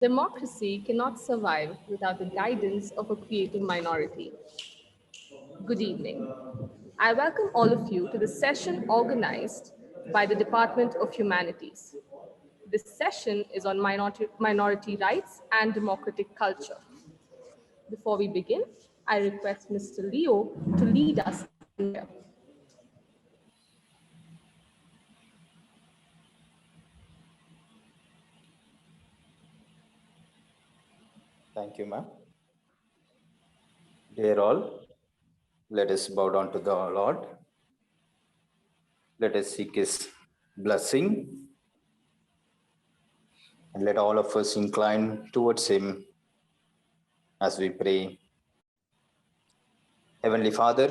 Democracy cannot survive without the guidance of a creative minority. Good evening. I welcome all of you to the session organized by the Department of Humanities. This session is on minority rights and democratic culture. Before we begin, I request Mr. Leo to lead us in prayer. Thank you, ma'am. Dear all, let us bow down to the Lord. Let us seek His blessing. And let all of us incline towards Him as we pray. Heavenly Father,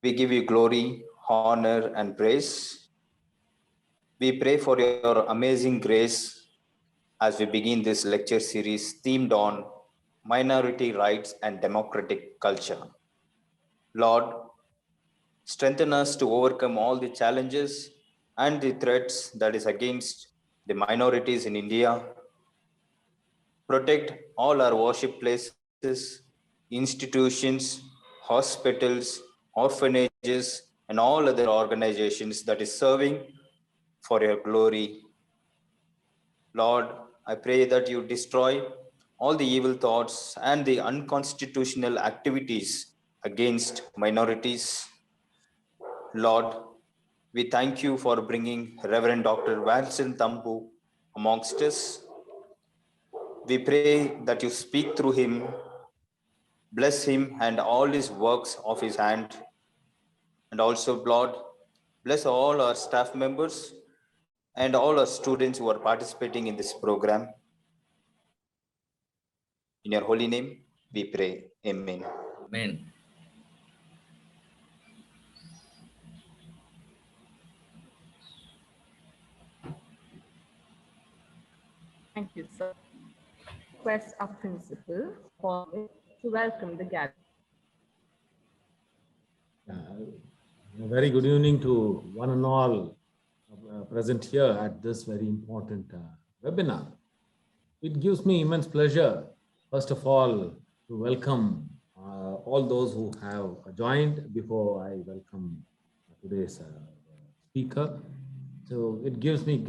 we give you glory, honor, and praise. We pray for your amazing grace as we begin this lecture series themed on minority rights and democratic culture. Lord, strengthen us to overcome all the challenges and the threats that is against the minorities in India. Protect all our worship places, institutions, hospitals, orphanages, and all other organizations that is serving for your glory. Lord, I pray that you destroy all the evil thoughts and the unconstitutional activities against minorities. Lord, we thank you for bringing Reverend Dr. Walson Tampu amongst us. We pray that you speak through him, bless him and all his works of his hand. And also, Lord, bless all our staff members and all our students who are participating in this program. In your holy name, we pray. Amen. Amen. Thank you, sir. Request our principal to welcome the gathering. A very good evening to one and all present here at this very important webinar. It gives me immense pleasure, first of all, to welcome all those who have joined before I welcome today's speaker. So it gives me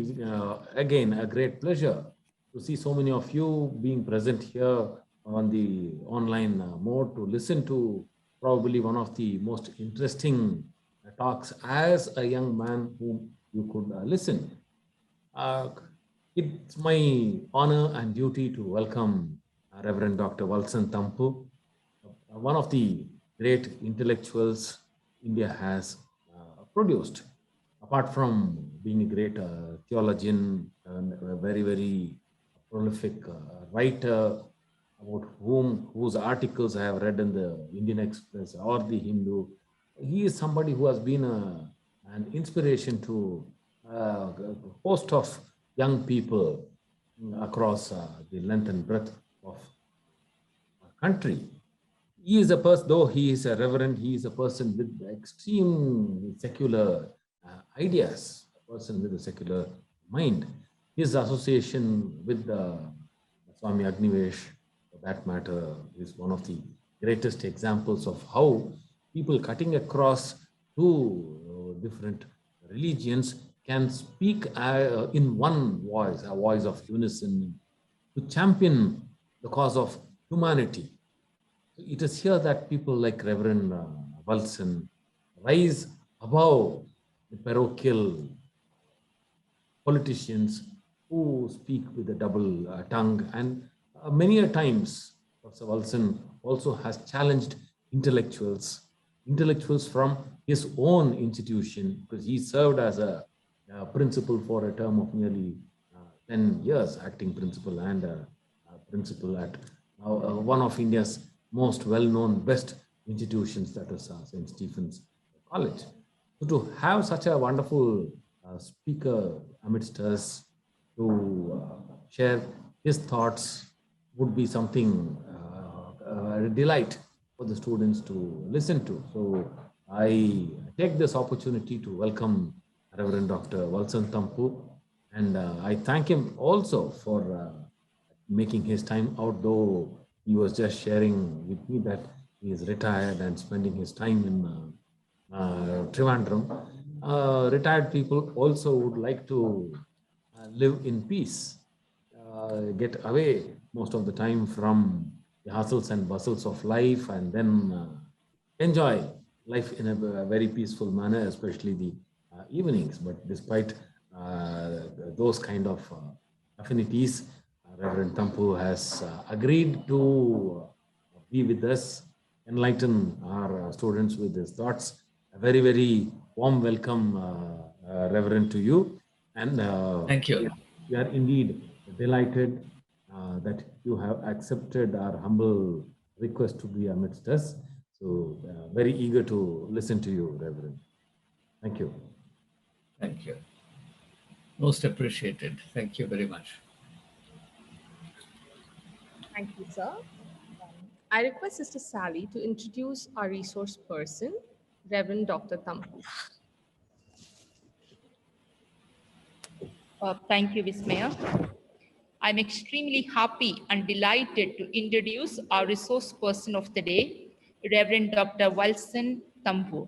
again a great pleasure to see so many of you being present here on the online mode to listen to probably one of the most interesting talks as a young man whom you could listen. It's my honor and duty to welcome Reverend Dr. Walson Tampu, one of the great intellectuals India has produced. Apart from being a great theologian and a very, very prolific writer, about whose articles I have read in the Indian Express or the Hindu, he is somebody who has been an inspiration to a host of young people across the length and breadth of our country. He is a person, though he is a reverend, he is a person with extreme secular ideas, a person with a secular mind. His association with Swami Agnivesh, for that matter, is one of the greatest examples of how people cutting across two different religions can speak in one voice, a voice of unison, to champion the cause of humanity. It is here that people like Reverend Walson rise above the parochial politicians who speak with a double tongue. And many a times, Professor Walson also has challenged intellectuals from his own institution, because he served as a principal for a term of nearly 10 years, acting principal and principal at one of India's most well-known best institutions, that is St. Stephen's College. So to have such a wonderful speaker amidst us to share his thoughts would be something a delight for the students to listen to. So I take this opportunity to welcome Reverend Dr. Walson Tampu, and I thank him also for making his time out, though he was just sharing with me that he is retired and spending his time in Trivandrum. Retired people also would like to live in peace, get away most of the time from the hustles and bustles of life, and then enjoy life in a very peaceful manner, especially the evenings. But despite those kind of affinities, Reverend Tampu has agreed to be with us, enlighten our students with his thoughts. A very, very warm welcome, Reverend, to you. And thank you. We are indeed delighted that you have accepted our humble request to be amidst us. So very eager to listen to you, Reverend. Thank you. Thank you. Most appreciated. Thank you very much. Thank you, sir. I request Sister Sally to introduce our resource person, Reverend Dr. Tampu. Thank you, Vismaya. I'm extremely happy and delighted to introduce our resource person of the day, Reverend Dr. Walson Tampu.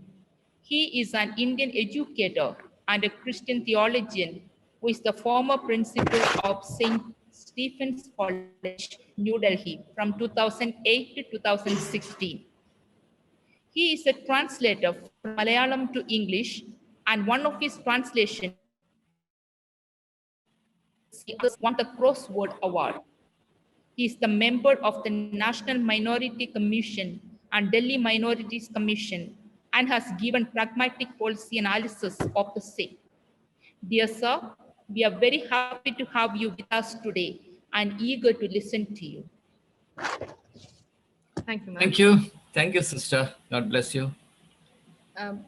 He is an Indian educator and a Christian theologian who is the former principal of St. Stephen's College, New Delhi from 2008 to 2016. He is a translator from Malayalam to English, and one of his translations won the Crossword Award. He is the member of the National Minority Commission and Delhi Minorities Commission and has given pragmatic policy analysis of the same. Dear sir, we are very happy to have you with us today and eager to listen to you. Thank you, ma'am. Thank you. Thank you, sister. God bless you.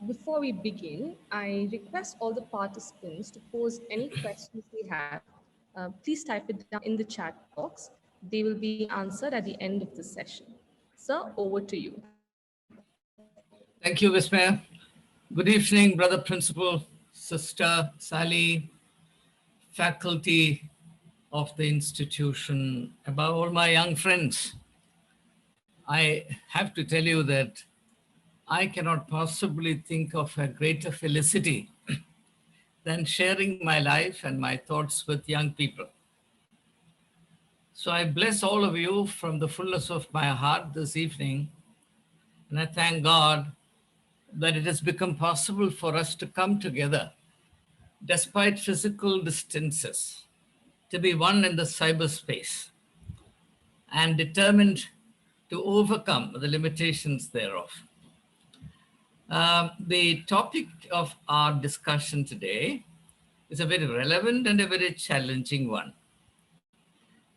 Before we begin, I request all the participants to pose any questions they have. Please type it down in the chat box. They will be answered at the end of the session. Sir, over to you. Thank you, Vismaya. Good evening, Brother Principal, Sister Sally, faculty of the institution, above all my young friends. I have to tell you that I cannot possibly think of a greater felicity than sharing my life and my thoughts with young people. So I bless all of you from the fullness of my heart this evening, and I thank God that it has become possible for us to come together despite physical distances, to be one in the cyberspace and determined to overcome the limitations thereof. The topic of our discussion today is a very relevant and a very challenging one.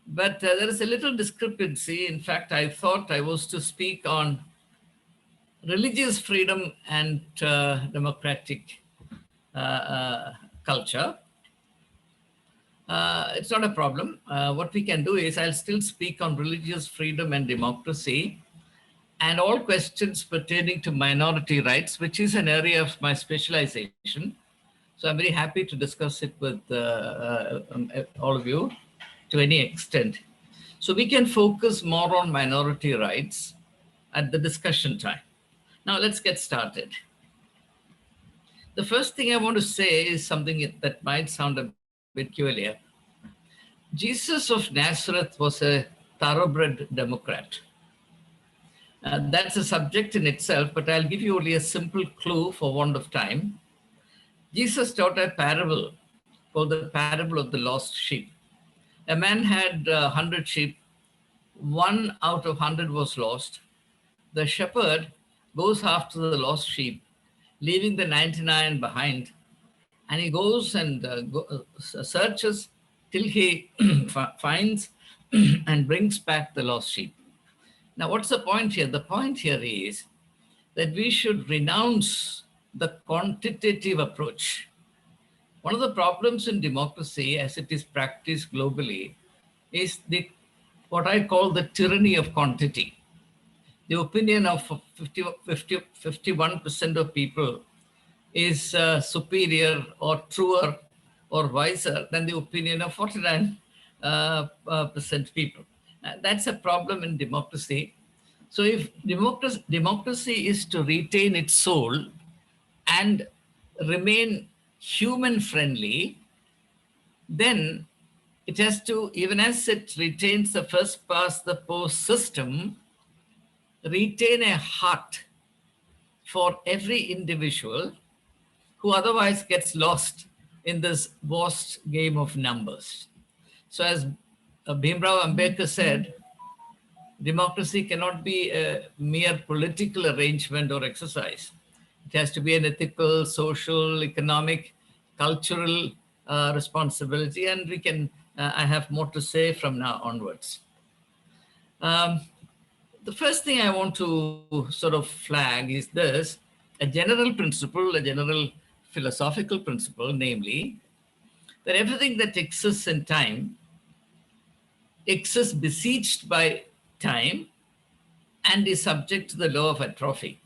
But there is a little discrepancy. In fact, I thought I was to speak on religious freedom and democratic culture. It's not a problem. What we can do is I'll still speak on religious freedom and democracy and all questions pertaining to minority rights, which is an area of my specialization. So I'm very happy to discuss it with all of you to any extent. So we can focus more on minority rights at the discussion time. Now let's get started. The first thing I want to say is something that might sound a bit peculiar. Jesus of Nazareth was a thoroughbred Democrat. That's a subject in itself, but I'll give you only a simple clue for want of time. Jesus taught a parable called the parable of the lost sheep. A man had 100 sheep. 1 out of 100 was lost. The shepherd goes after the lost sheep, leaving the 99 behind. And he goes and searches till he finds and brings back the lost sheep. Now, what's the point here? The point here is that we should renounce the quantitative approach. One of the problems in democracy as it is practiced globally is what I call the tyranny of quantity. The opinion of 51% of people is superior or truer or wiser than the opinion of 49% percent people. That's a problem in democracy. So if democracy is to retain its soul and remain human friendly, then it has to, even as it retains the first past the post system, retain a heart for every individual who otherwise gets lost in this vast game of numbers. So as Bhimrao Ambedkar said, democracy cannot be a mere political arrangement or exercise. It has to be an ethical, social, economic, cultural responsibility, and I have more to say from now onwards. Um, the first thing I want to sort of flag is this: a general principle, a general philosophical principle, namely, that everything that exists in time exists besieged by time and is subject to the law of atrophy.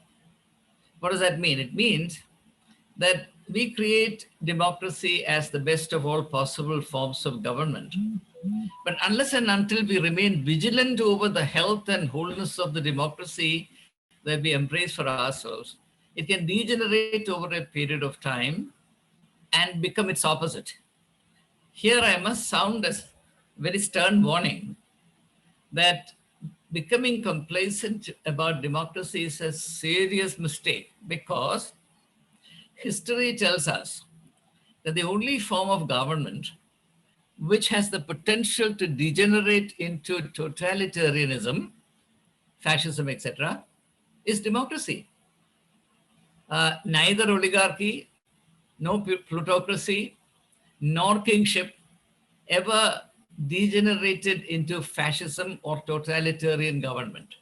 What does that mean? It means that we create democracy as the best of all possible forms of government. But unless and until we remain vigilant over the health and wholeness of the democracy that we embrace for ourselves, it can degenerate over a period of time and become its opposite. Here I must sound as very stern warning that becoming complacent about democracy is a serious mistake, because history tells us that the only form of government which has the potential to degenerate into totalitarianism, fascism, etc., is democracy. Neither oligarchy, no plutocracy, nor kingship ever degenerated into fascism or totalitarian government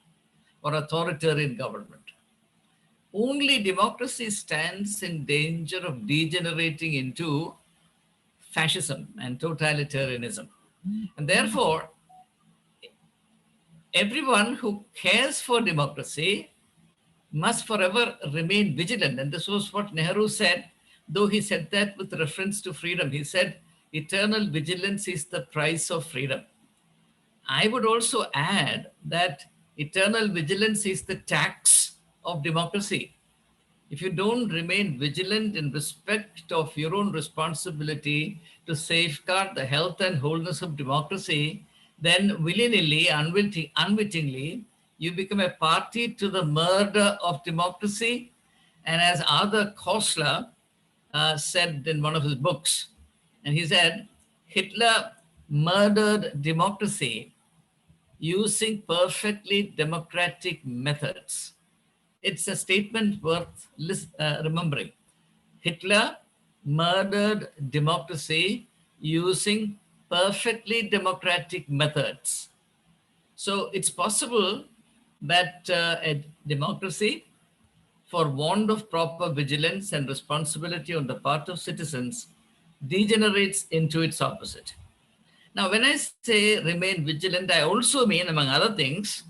or authoritarian government. Only democracy stands in danger of degenerating into fascism and totalitarianism. And therefore, everyone who cares for democracy must forever remain vigilant. And this was what Nehru said, though he said that with reference to freedom. He said, eternal vigilance is the price of freedom. I would also add that eternal vigilance is the tax of democracy. If you don't remain vigilant in respect of your own responsibility to safeguard the health and wholeness of democracy, then willy-nilly, unwittingly, you become a party to the murder of democracy. And as Arthur Koestler said in one of his books, and he said, Hitler murdered democracy using perfectly democratic methods. It's a statement worth remembering. Hitler murdered democracy using perfectly democratic methods. So it's possible that a democracy, for want of proper vigilance and responsibility on the part of citizens, degenerates into its opposite. Now, when I say remain vigilant, I also mean, among other things,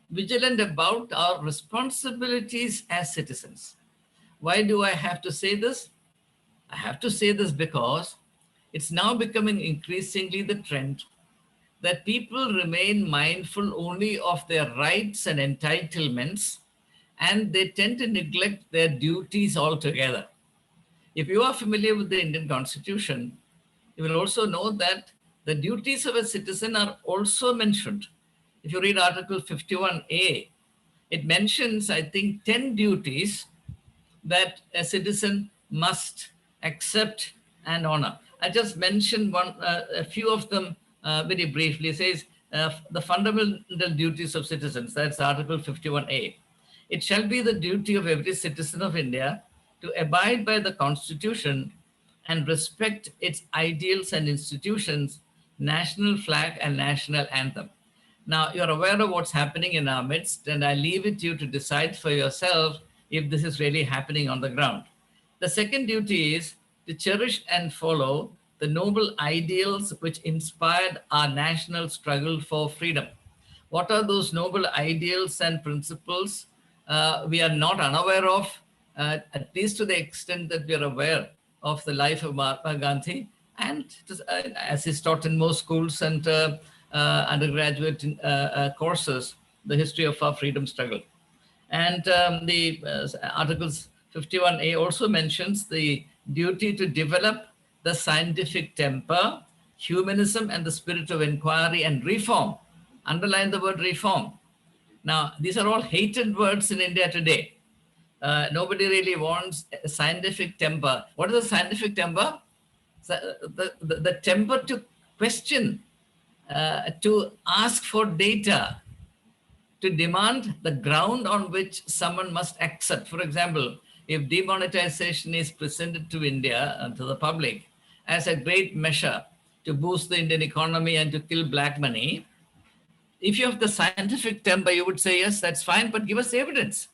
vigilant about our responsibilities as citizens. Why do I have to say this? I have to say this because it's now becoming increasingly the trend that people remain mindful only of their rights and entitlements, and they tend to neglect their duties altogether. If you are familiar with the Indian Constitution, you will also know that the duties of a citizen are also mentioned. If you read Article 51A, it mentions, I think, 10 duties that a citizen must accept and honor. I just mentioned a few of them very briefly. It says the fundamental duties of citizens, that's Article 51A. It shall be the duty of every citizen of India to abide by the Constitution and respect its ideals and institutions, national flag and national anthem. Now, you're aware of what's happening in our midst, and I leave it to you to decide for yourself if this is really happening on the ground. The second duty is to cherish and follow the noble ideals which inspired our national struggle for freedom. What are those noble ideals and principles we are not unaware of, at least to the extent that we are aware of the life of Mahatma Gandhi and as is taught in most schools and undergraduate courses, the history of our freedom struggle. And the Articles 51A also mentions the duty to develop the scientific temper, humanism, and the spirit of inquiry and reform. Underline the word reform. Now, these are all hated words in India today. Nobody really wants a scientific temper. What is a scientific temper? The temper to question, to ask for data, to demand the ground on which someone must accept. For example, if demonetization is presented to India and to the public as a great measure to boost the Indian economy and to kill black money, if you have the scientific temper, you would say, yes, that's fine, but give us evidence.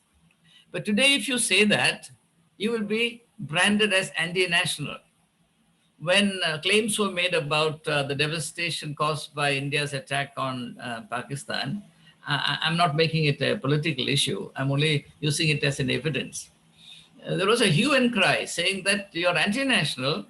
But today, if you say that, you will be branded as anti-national. When claims were made about the devastation caused by India's attack on Pakistan, I'm not making it a political issue. I'm only using it as an evidence. There was a hue and cry saying that you're anti-national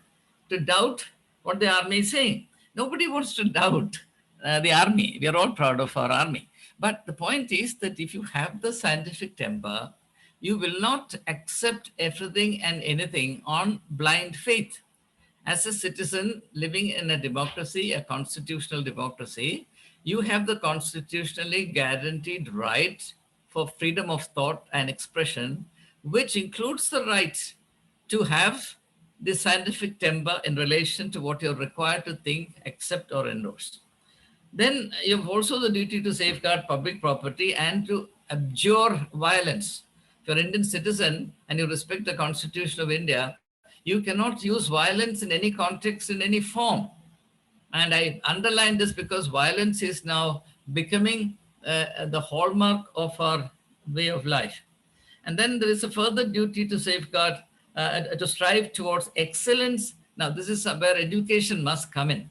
to doubt what the army is saying. Nobody wants to doubt the army. We are all proud of our army. But the point is that if you have the scientific temper, you will not accept everything and anything on blind faith. As a citizen living in a democracy, a constitutional democracy, you have the constitutionally guaranteed right for freedom of thought and expression, which includes the right to have the scientific temper in relation to what you're required to think, accept, or endorse. Then you have also the duty to safeguard public property and to abjure violence. If you're an Indian citizen and you respect the Constitution of India, you cannot use violence in any context, in any form. And I underline this because violence is now becoming the hallmark of our way of life. And then there is a further duty to safeguard, to strive towards excellence. Now, this is where education must come in.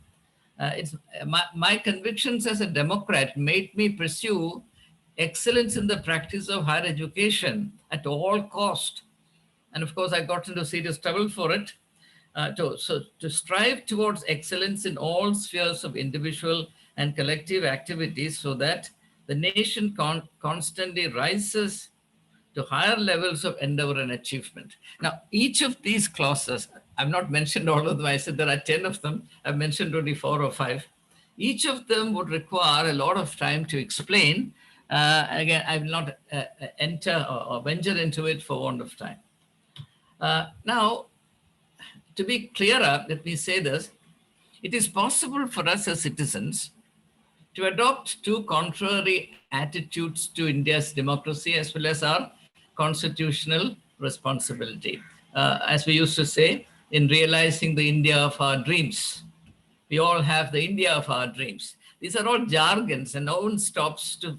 It's my convictions as a Democrat made me pursue excellence in the practice of higher education at all cost. And of course, I got into serious trouble for it. To strive towards excellence in all spheres of individual and collective activities so that the nation constantly rises to higher levels of endeavor and achievement. Now, each of these clauses, I've not mentioned all of them. I said there are 10 of them. I've mentioned only 4 or 5. Each of them would require a lot of time to explain. Again, I will not enter or venture into it for want of time. Now, to be clearer, let me say this. It is possible for us as citizens to adopt 2 contrary attitudes to India's democracy as well as our constitutional responsibility. As we used to say, in realizing the India of our dreams. We all have the India of our dreams. These are all jargons and no one stops to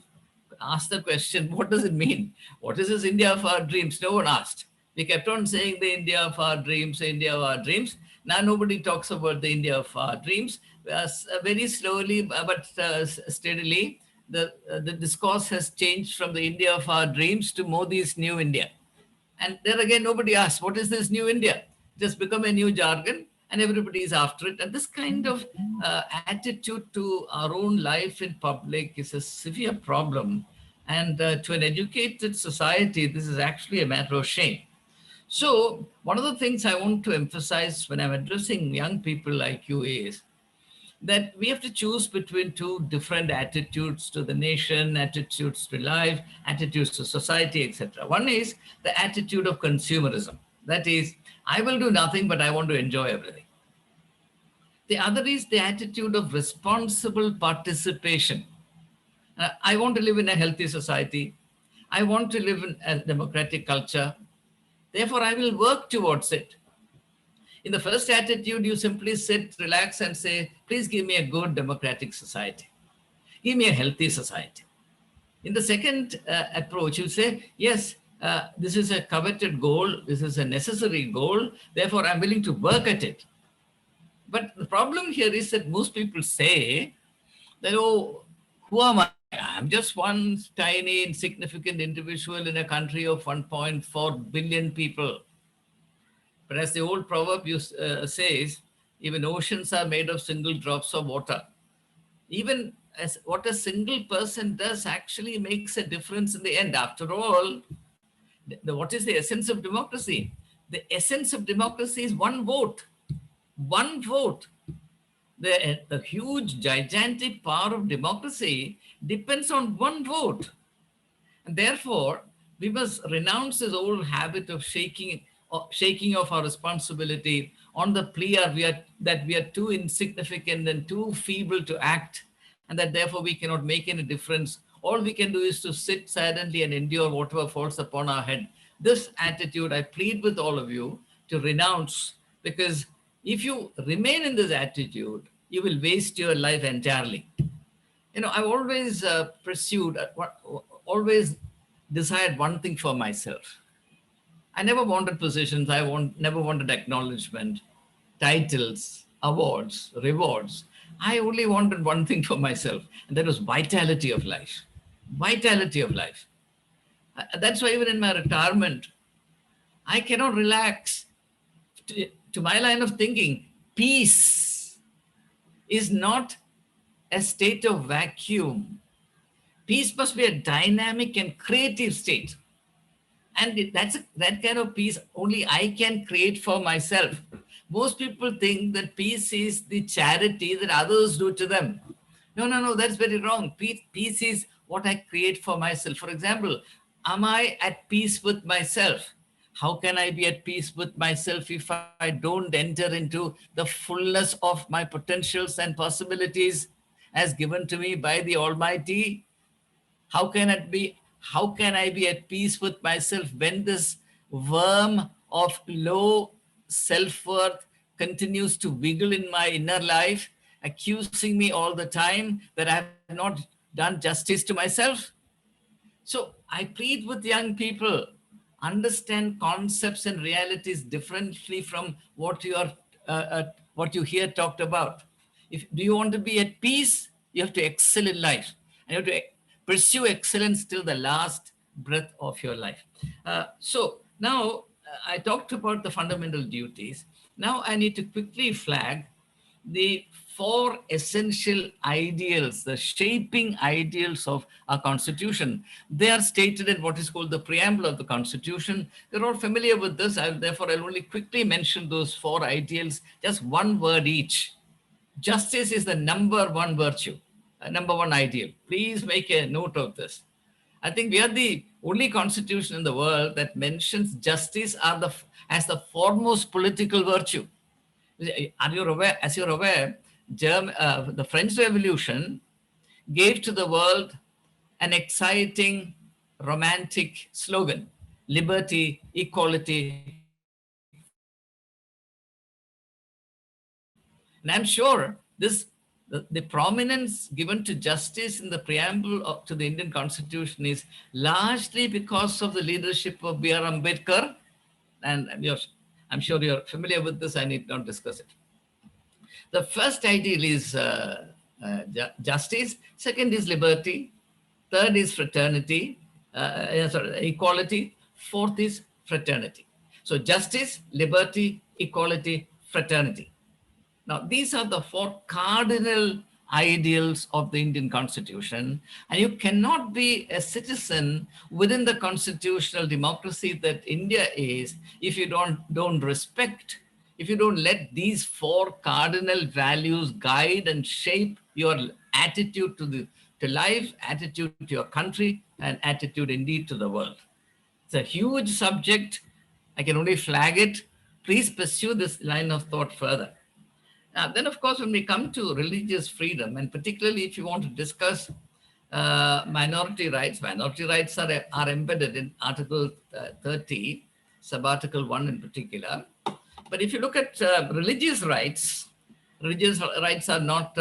ask the question, what does it mean? What is this India of our dreams? No one asked. We kept on saying the India of our dreams, the India of our dreams. Now nobody talks about the India of our dreams. Very slowly but steadily, the discourse has changed from the India of our dreams to Modi's new India. And there again, nobody asks, what is this new India? It has become a new jargon and everybody is after it. And this kind of attitude to our own life in public is a severe problem. And to an educated society, this is actually a matter of shame. So one of the things I want to emphasize when I'm addressing young people like you is that we have to choose between 2 different attitudes to the nation, attitudes to life, attitudes to society, etc. One is the attitude of consumerism. That is, I will do nothing, but I want to enjoy everything. The other is the attitude of responsible participation. I want to live in a healthy society. I want to live in a democratic culture. Therefore, I will work towards it. In the first attitude, you simply sit, relax, and say, please give me a good democratic society. Give me a healthy society. In the second approach, you say, yes, this is a coveted goal. This is a necessary goal. Therefore, I'm willing to work at it. But the problem here is that most people say that, oh, who am I? I'm just one tiny, insignificant individual in a country of 1.4 billion people. But as the old proverb says, Even oceans are made of single drops of water. Even as what a single person does actually makes a difference in the end. After all, what is the essence of democracy? The essence of democracy is one vote. One vote. The huge, gigantic power of democracy depends on one vote. And therefore, we must renounce this old habit of shaking off our responsibility on the plea that we are too insignificant and too feeble to act, and that therefore we cannot make any difference. All we can do is to sit silently and endure whatever falls upon our head. This attitude, I plead with all of you to renounce, because if you remain in this attitude, you will waste your life entirely. I've always always desired one thing for myself. I never wanted positions. Never wanted acknowledgement, titles, awards, rewards. I only wanted one thing for myself, and that was vitality of life. Vitality of life. That's why even in my retirement, I cannot relax. To my line of thinking, peace is not a state of vacuum. Peace must be a dynamic and creative state. And that kind of peace only I can create for myself. Most people think that peace is the charity that others do to them. No, no, no, that's very wrong. Peace is what I create for myself. For example, am I at peace with myself? How can I be at peace with myself if I don't enter into the fullness of my potentials and possibilities as given to me by the Almighty? How can I be at peace with myself when this worm of low self-worth continues to wiggle in my inner life, accusing me all the time that I have not done justice to myself? So I plead with young people, understand concepts and realities differently from what you hear talked about. If do you want to be at peace, you have to excel in life, and you have to pursue excellence till the last breath of your life. So now I talked about the fundamental duties. Now I need to quickly flag the four essential ideals, the shaping ideals of our Constitution. They are stated in what is called the preamble of the Constitution. You're all familiar with this. Therefore, I'll only quickly mention those four ideals, just one word each. Justice is the number one virtue, number one ideal. Please make a note of this. I think we are the only constitution in the world that mentions justice as the foremost political virtue. Are you aware? As you're aware, the French Revolution gave to the world an exciting, romantic slogan: liberty, equality, fraternity. And I'm sure the prominence given to justice in the preamble to the Indian Constitution is largely because of the leadership of B.R. Ambedkar. And I'm sure you're familiar with this. I need not discuss it. The first ideal is justice. Second is liberty. Third is equality. Fourth is fraternity. So justice, liberty, equality, fraternity. Now, these are the four cardinal ideals of the Indian Constitution, and you cannot be a citizen within the constitutional democracy that India is if you don't respect, if you don't let these four cardinal values guide and shape your attitude to life, attitude to your country, and attitude indeed to the world. It's a huge subject. I can only flag it. Please pursue this line of thought further. Now, then, of course, when we come to religious freedom, and particularly if you want to discuss minority rights are embedded in Article 30, Sub-Article 1 in particular. But if you look at religious rights are not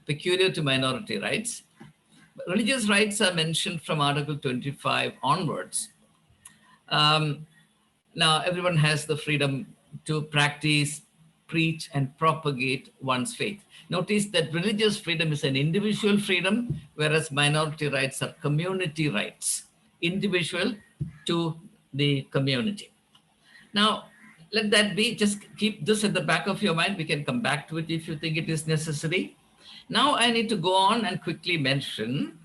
peculiar to minority rights. Religious rights are mentioned from Article 25 onwards. Now, everyone has the freedom to practice, preach, and propagate one's faith. Notice that religious freedom is an individual freedom, whereas minority rights are community rights, individual to the community. Now, let that be. Just keep this at the back of your mind. We can come back to it if you think it is necessary. Now I need to go on and quickly mention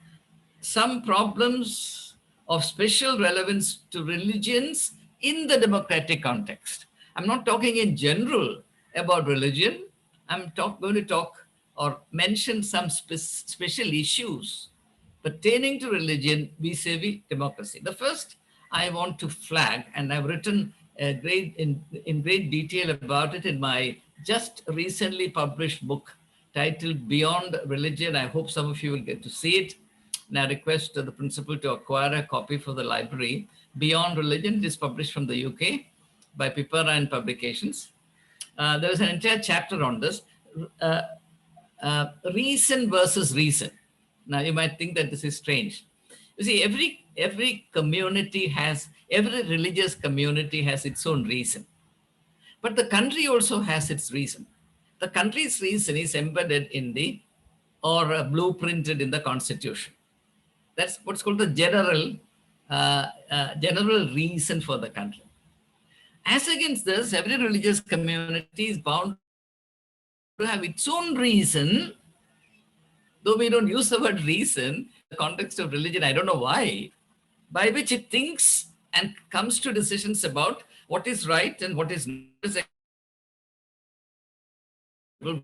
some problems of special relevance to religions in the democratic context. I'm not talking in general about religion. I'm going to talk or mention some special issues pertaining to religion vis-a-vis democracy. The first I want to flag, and I've written in great detail about it in my just recently published book titled Beyond Religion. I hope some of you will get to see it. And I request the principal to acquire a copy for the library. Beyond Religion, it is published from the UK by Pipera and Publications. There is an entire chapter on this. Uh, Reason versus reason. Now you might think that this is strange. You see, every community has, every religious community has its own reason. But the country also has its reason. The country's reason is embedded in the, or blueprinted in the constitution. That's what's called the general reason for the country. As against this, every religious community is bound to have its own reason, though we don't use the word reason in the context of religion, I don't know why, by which it thinks and comes to decisions about what is right and what is not. The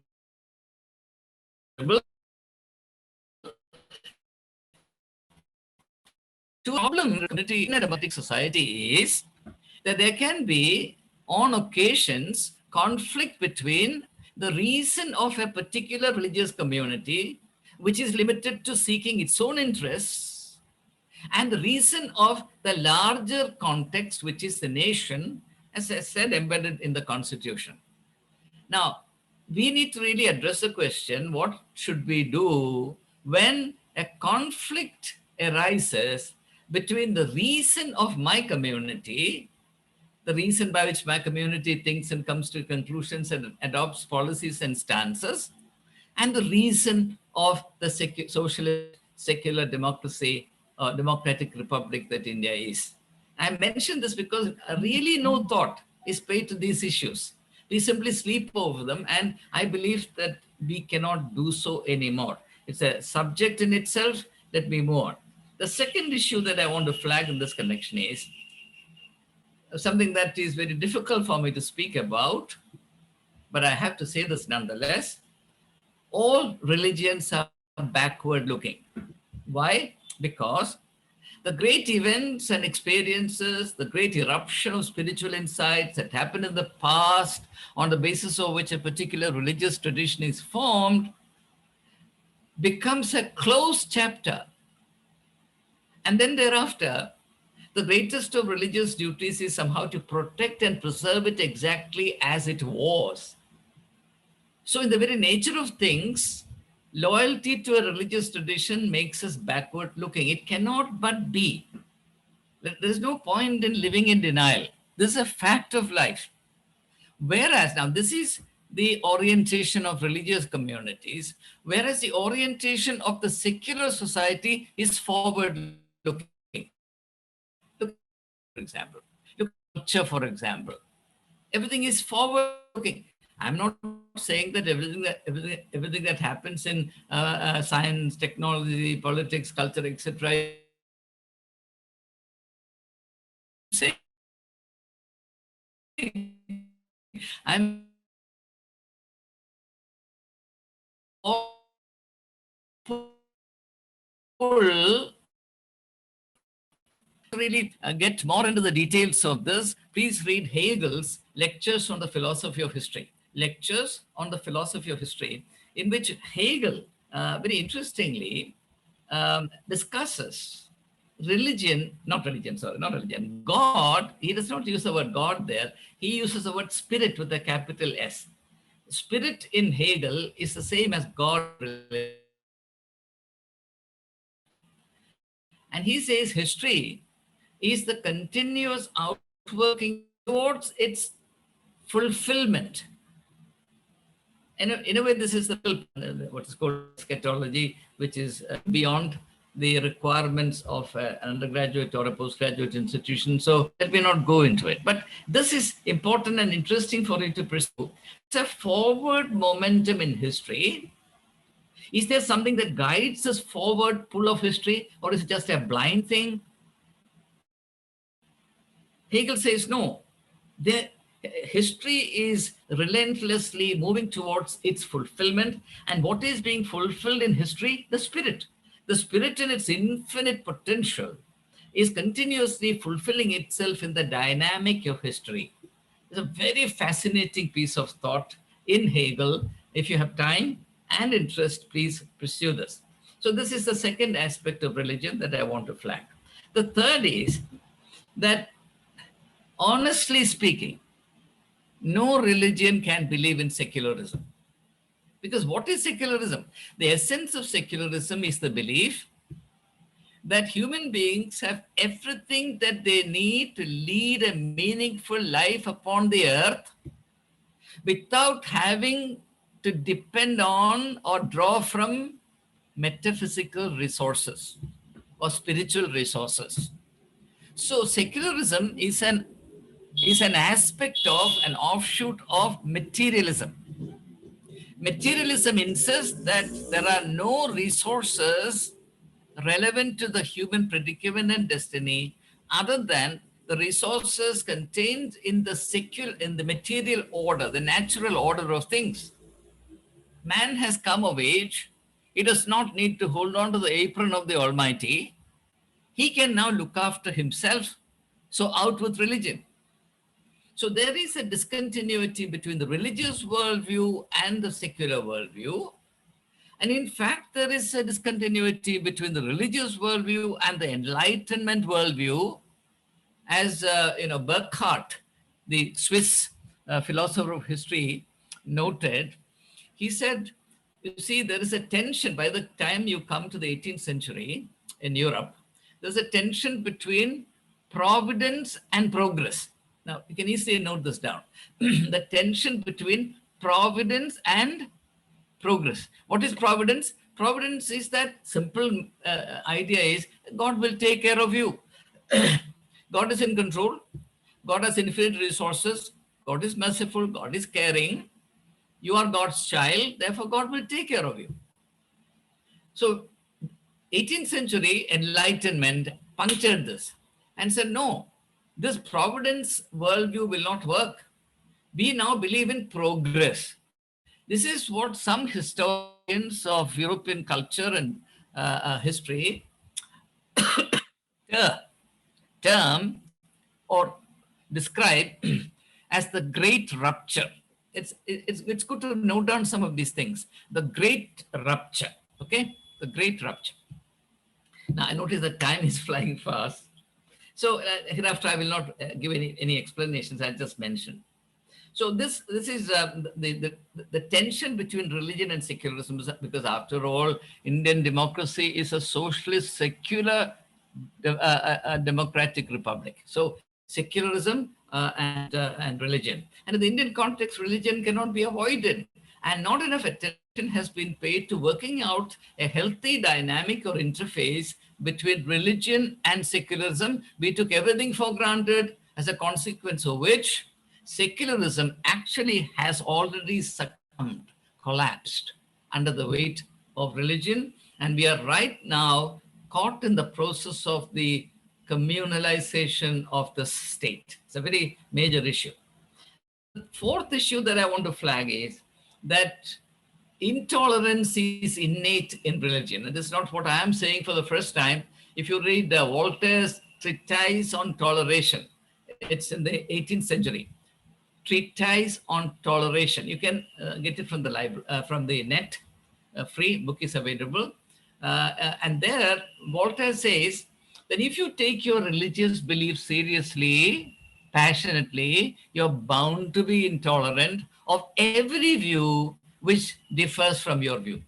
problem in a democratic society is that there can be, on occasions, conflict between the reason of a particular religious community, which is limited to seeking its own interests, and the reason of the larger context, which is the nation, as I said, embedded in the constitution. Now, we need to really address the question, what should we do when a conflict arises between the reason of my community, the reason by which my community thinks and comes to conclusions and adopts policies and stances, and the reason of the socialist, secular democracy, democratic republic that India is. I mention this because really no thought is paid to these issues. We simply sleep over them, and I believe that we cannot do so anymore. It's a subject in itself. Let me move on. The second issue that I want to flag in this connection is something that is very difficult for me to speak about, but I have to say this nonetheless. All religions are backward looking. Why? Because the great events and experiences, the great eruption of spiritual insights that happened in the past, on the basis of which a particular religious tradition is formed, becomes a closed chapter. And then thereafter, the greatest of religious duties is somehow to protect and preserve it exactly as it was. So in the very nature of things, loyalty to a religious tradition makes us backward looking. It cannot but be. There's no point in living in denial. This is a fact of life. Whereas now, this is the orientation of religious communities, whereas the orientation of the secular society is forward looking. Look, for example, look at culture, for example. Everything is forward looking. I'm not saying that everything that happens in science, technology, politics, culture, etc. I'm really get more into the details of this. Please read Hegel's Lectures on the Philosophy of History. Lectures on the Philosophy of History, in which Hegel, very interestingly, discusses religion, not religion, God. He does not use the word God there. He uses the word spirit with a capital S. Spirit in Hegel is the same as God. And he says history is the continuous outworking towards its fulfillment. In a way, this is the what is called eschatology, which is beyond the requirements of an undergraduate or a postgraduate institution. So let me not go into it. But this is important and interesting for you to pursue. It's a forward momentum in history. Is there something that guides this forward pull of history, or is it just a blind thing? Hegel says no. History is relentlessly moving towards its fulfillment. And what is being fulfilled in history? The spirit. The spirit in its infinite potential is continuously fulfilling itself in the dynamic of history. It's a very fascinating piece of thought in Hegel. If you have time and interest, please pursue this. So this is the second aspect of religion that I want to flag. The third is that, honestly speaking, no religion can believe in secularism. Because what is secularism? The essence of secularism is the belief that human beings have everything that they need to lead a meaningful life upon the earth without having to depend on or draw from metaphysical resources or spiritual resources. So secularism is an aspect of an offshoot of materialism. Materialism insists that there are no resources relevant to the human predicament and destiny other than the resources contained in the material order, the natural order of things. Man has come of age. He does not need to hold on to the apron of the Almighty. He can now look after himself. So out with religion. So there is a discontinuity between the religious worldview and the secular worldview. And in fact, there is a discontinuity between the religious worldview and the Enlightenment worldview. As Burckhardt, the Swiss philosopher of history, noted, he said, you see, there is a tension by the time you come to the 18th century in Europe. There's a tension between providence and progress. Now, you can easily note this down. The tension between providence and progress. What is providence? Providence is that simple idea is God will take care of you. God is in control. God has infinite resources. God is merciful. God is caring. You are God's child. Therefore, God will take care of you. So 18th century Enlightenment punctured this and said, no, this providence worldview will not work. We now believe in progress. This is what some historians of European culture and history term or describe as the great rupture. It's good to note down some of these things. The great rupture, okay? The great rupture. Now, I notice that time is flying fast. So hereafter, I will not give any explanations. I just mentioned. So this is the tension between religion and secularism, because after all, Indian democracy is a socialist, secular, democratic republic. So secularism and religion. And in the Indian context, religion cannot be avoided. And not enough attention has been paid to working out a healthy dynamic or interface between religion and secularism. We took everything for granted, as a consequence of which secularism actually has already succumbed, collapsed under the weight of religion. And we are right now caught in the process of the communalization of the state. It's a very major issue. The fourth issue that I want to flag is that intolerance is innate in religion. And this is not what I am saying for the first time. If you read Voltaire's treatise on toleration, it's in the 18th century. Treatise on toleration. You can get it from the library, from the net. Free book is available. And there, Voltaire says that if you take your religious beliefs seriously, passionately, you're bound to be intolerant of every view which differs from your view.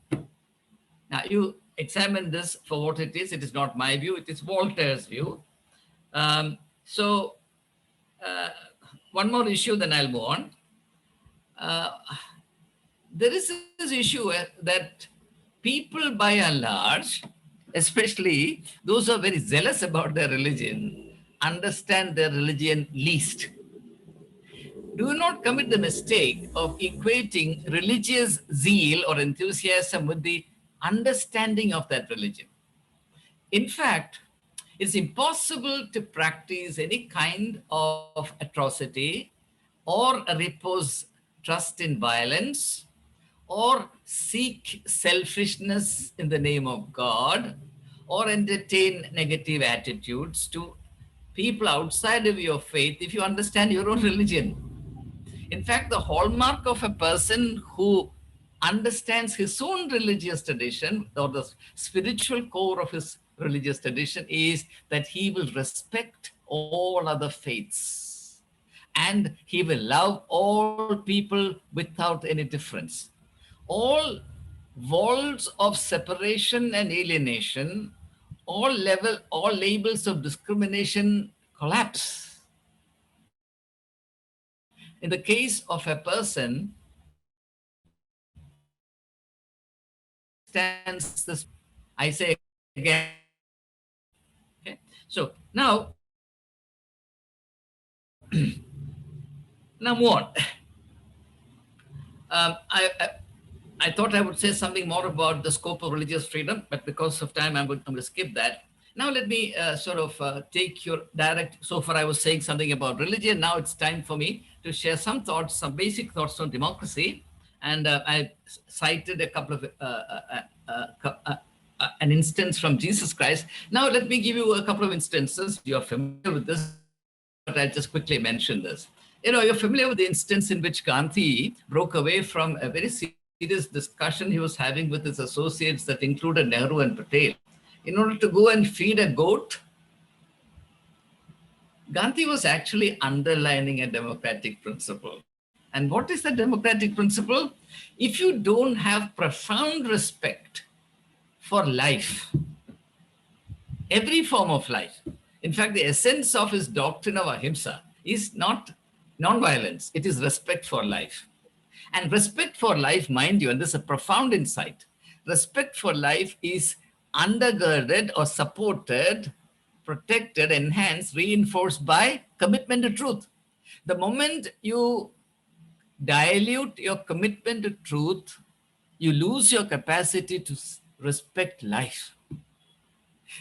Now, you examine this for what it is. It is not my view. It is Voltaire's view. One more issue, then I'll move on. There is this issue that people, by and large, especially those who are very zealous about their religion, understand their religion least. Do not commit the mistake of equating religious zeal or enthusiasm with the understanding of that religion. In fact, it's impossible to practice any kind of atrocity or repose trust in violence or seek selfishness in the name of God or entertain negative attitudes to people outside of your faith if you understand your own religion. In fact, the hallmark of a person who understands his own religious tradition or the spiritual core of his religious tradition is that he will respect all other faiths and he will love all people without any difference. All walls of separation and alienation, all labels of discrimination collapse in the case of a person stands this. I say again. Okay. So now what? I thought I would say something more about the scope of religious freedom, but because of time, I'm going to skip that. Now let me take your direct. So far, I was saying something about religion. Now it's time for me to share some thoughts, some basic thoughts on democracy. And I cited a couple of an instance from Jesus Christ. Now let me give you a couple of instances. You're familiar with this, but I'll just quickly mention this. You're familiar with the instance in which Gandhi broke away from a very serious discussion he was having with his associates that included Nehru and Patel in order to go and feed a goat. Gandhi was actually underlining a democratic principle. And what is the democratic principle? If you don't have profound respect for life, every form of life, in fact, the essence of his doctrine of ahimsa is not non-violence, it is respect for life. And respect for life, mind you, and this is a profound insight, respect for life is undergirded or supported, protected, enhanced, reinforced by commitment to truth. The moment you dilute your commitment to truth, you lose your capacity to respect life.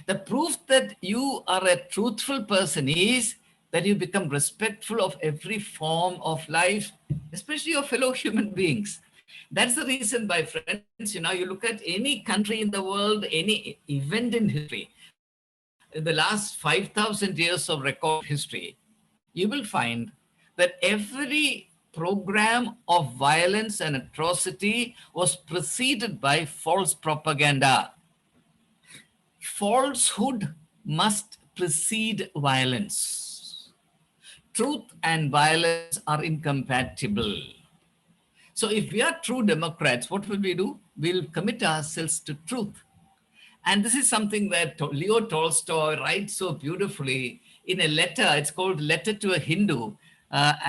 The proof that you are a truthful person is that you become respectful of every form of life, especially your fellow human beings. That's the reason, my friends, you look at any country in the world, any event in history, in the last 5,000 years of record history, you will find that every program of violence and atrocity was preceded by false propaganda. Falsehood must precede violence. Truth and violence are incompatible. So if we are true Democrats, what will we do? We'll commit ourselves to truth. And this is something that Leo Tolstoy writes so beautifully in a letter. It's called Letter to a Hindu,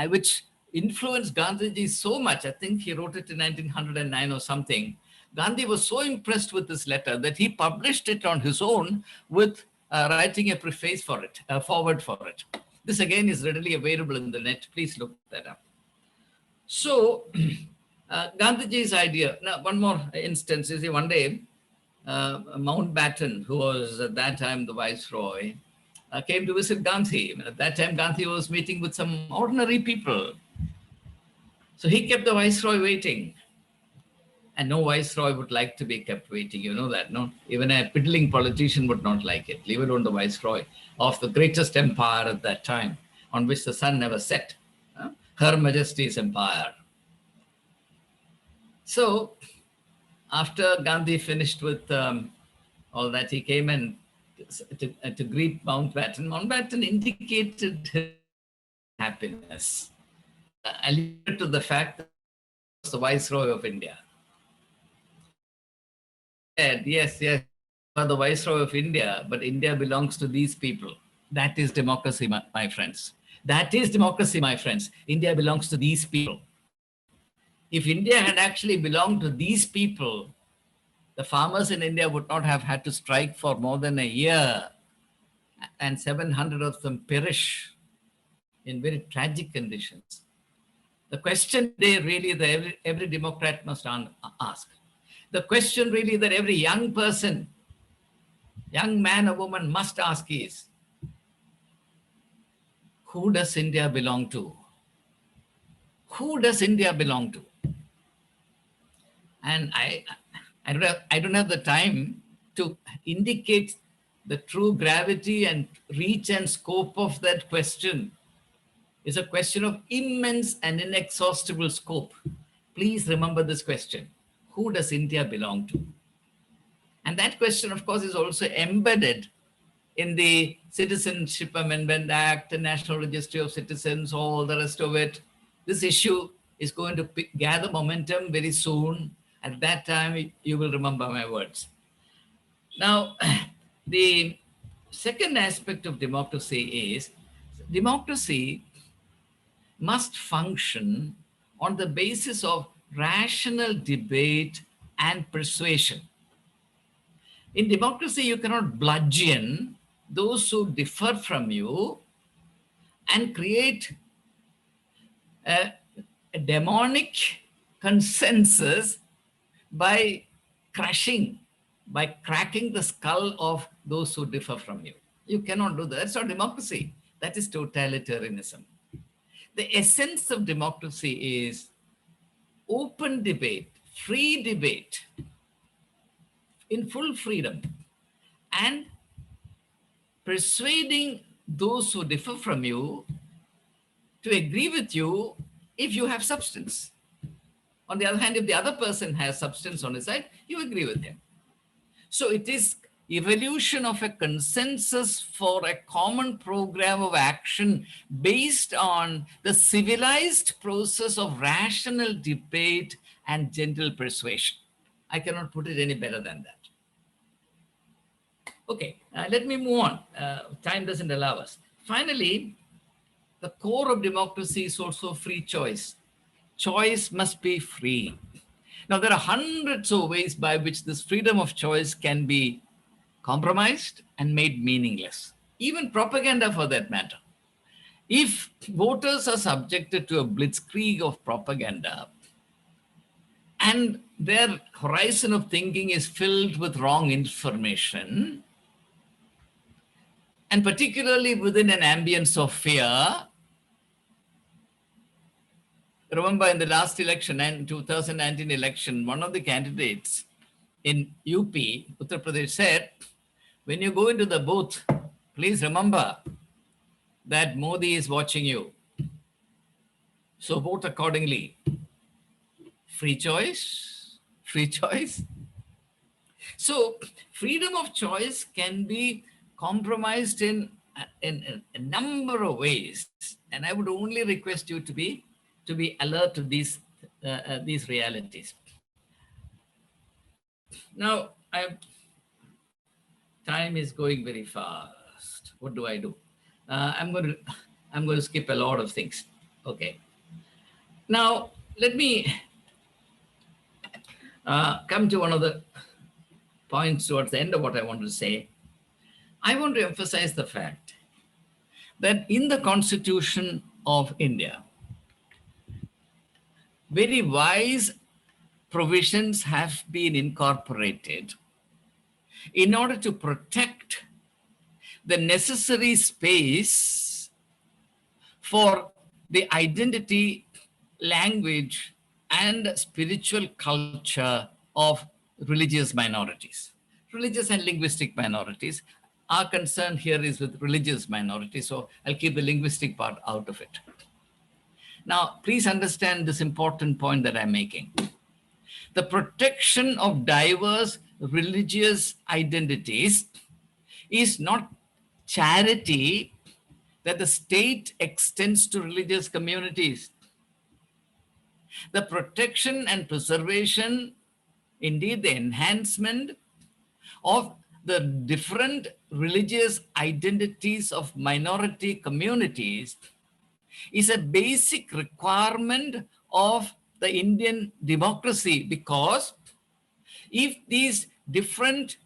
which influenced Gandhiji so much. I think he wrote it in 1909 or something. Gandhi was so impressed with this letter that he published it on his own with writing a preface for it, a forward for it. This again is readily available in the net. Please look that up. So Gandhiji's idea, now one more instance, you see, one day, Mountbatten, who was at that time the viceroy, came to visit Gandhi. At that time, Gandhi was meeting with some ordinary people. So he kept the viceroy waiting. And no viceroy would like to be kept waiting, you know that, no? Even a piddling politician would not like it, leave alone the viceroy of the greatest empire at that time, on which the sun never set, Her Majesty's empire. So after Gandhi finished with all that, he came and to greet Mountbatten. Mountbatten indicated his happiness, alluded to the fact that he was the viceroy of India. Said, yes, you are the viceroy of India, but India belongs to these people. That is democracy, my friends. That is democracy, my friends. India belongs to these people. If India had actually belonged to these people, the farmers in India would not have had to strike for more than a year, and 700 of them perish in very tragic conditions. The question they really that every Democrat must ask, the question really that every young person, young man or woman must ask is, who does India belong to? Who does India belong to? And I don't have the time to indicate the true gravity and reach and scope of that question. It's a question of immense and inexhaustible scope. Please remember this question. Who does India belong to? And that question, of course, is also embedded in the Citizenship Amendment Act, the National Registry of Citizens, all the rest of it. This issue is going to gather momentum very soon. At that time, you will remember my words. Now, the second aspect of democracy is democracy must function on the basis of rational debate and persuasion. In democracy, you cannot bludgeon those who differ from you and create a demonic consensus by cracking the skull of those who differ from you. You cannot do that. That's not democracy. That is totalitarianism. The essence of democracy is open debate, free debate, in full freedom, and persuading those who differ from you to agree with you if you have substance. On the other hand, if the other person has substance on his side, you agree with him. So it is evolution of a consensus for a common program of action based on the civilized process of rational debate and gentle persuasion. I cannot put it any better than that. Okay, let me move on. Time doesn't allow us. Finally, the core of democracy is also free choice. Choice must be free. Now, there are hundreds of ways by which this freedom of choice can be compromised and made meaningless. Even propaganda, for that matter. If voters are subjected to a blitzkrieg of propaganda and their horizon of thinking is filled with wrong information, and particularly within an ambience of fear, remember in the last election, in 2019 election, one of the candidates in UP, Uttar Pradesh, said, when you go into the booth, please remember that Modi is watching you. So vote accordingly. Free choice, free choice. So freedom of choice can be compromised in a number of ways. And I would only request you to be alert to these realities. Now, time is going very fast. What do I do? I'm going to skip a lot of things. Okay. Now, let me come to one of the points towards the end of what I want to say. I want to emphasize the fact that in the Constitution of India, very wise provisions have been incorporated in order to protect the necessary space for the identity, language, and spiritual culture of religious minorities. Religious and linguistic minorities. Our concern here is with religious minorities, so I'll keep the linguistic part out of it. Now, please understand this important point that I'm making. The protection of diverse religious identities is not charity that the state extends to religious communities. The protection and preservation, indeed the enhancement of the different religious identities of minority communities is a basic requirement of the Indian democracy, because If these different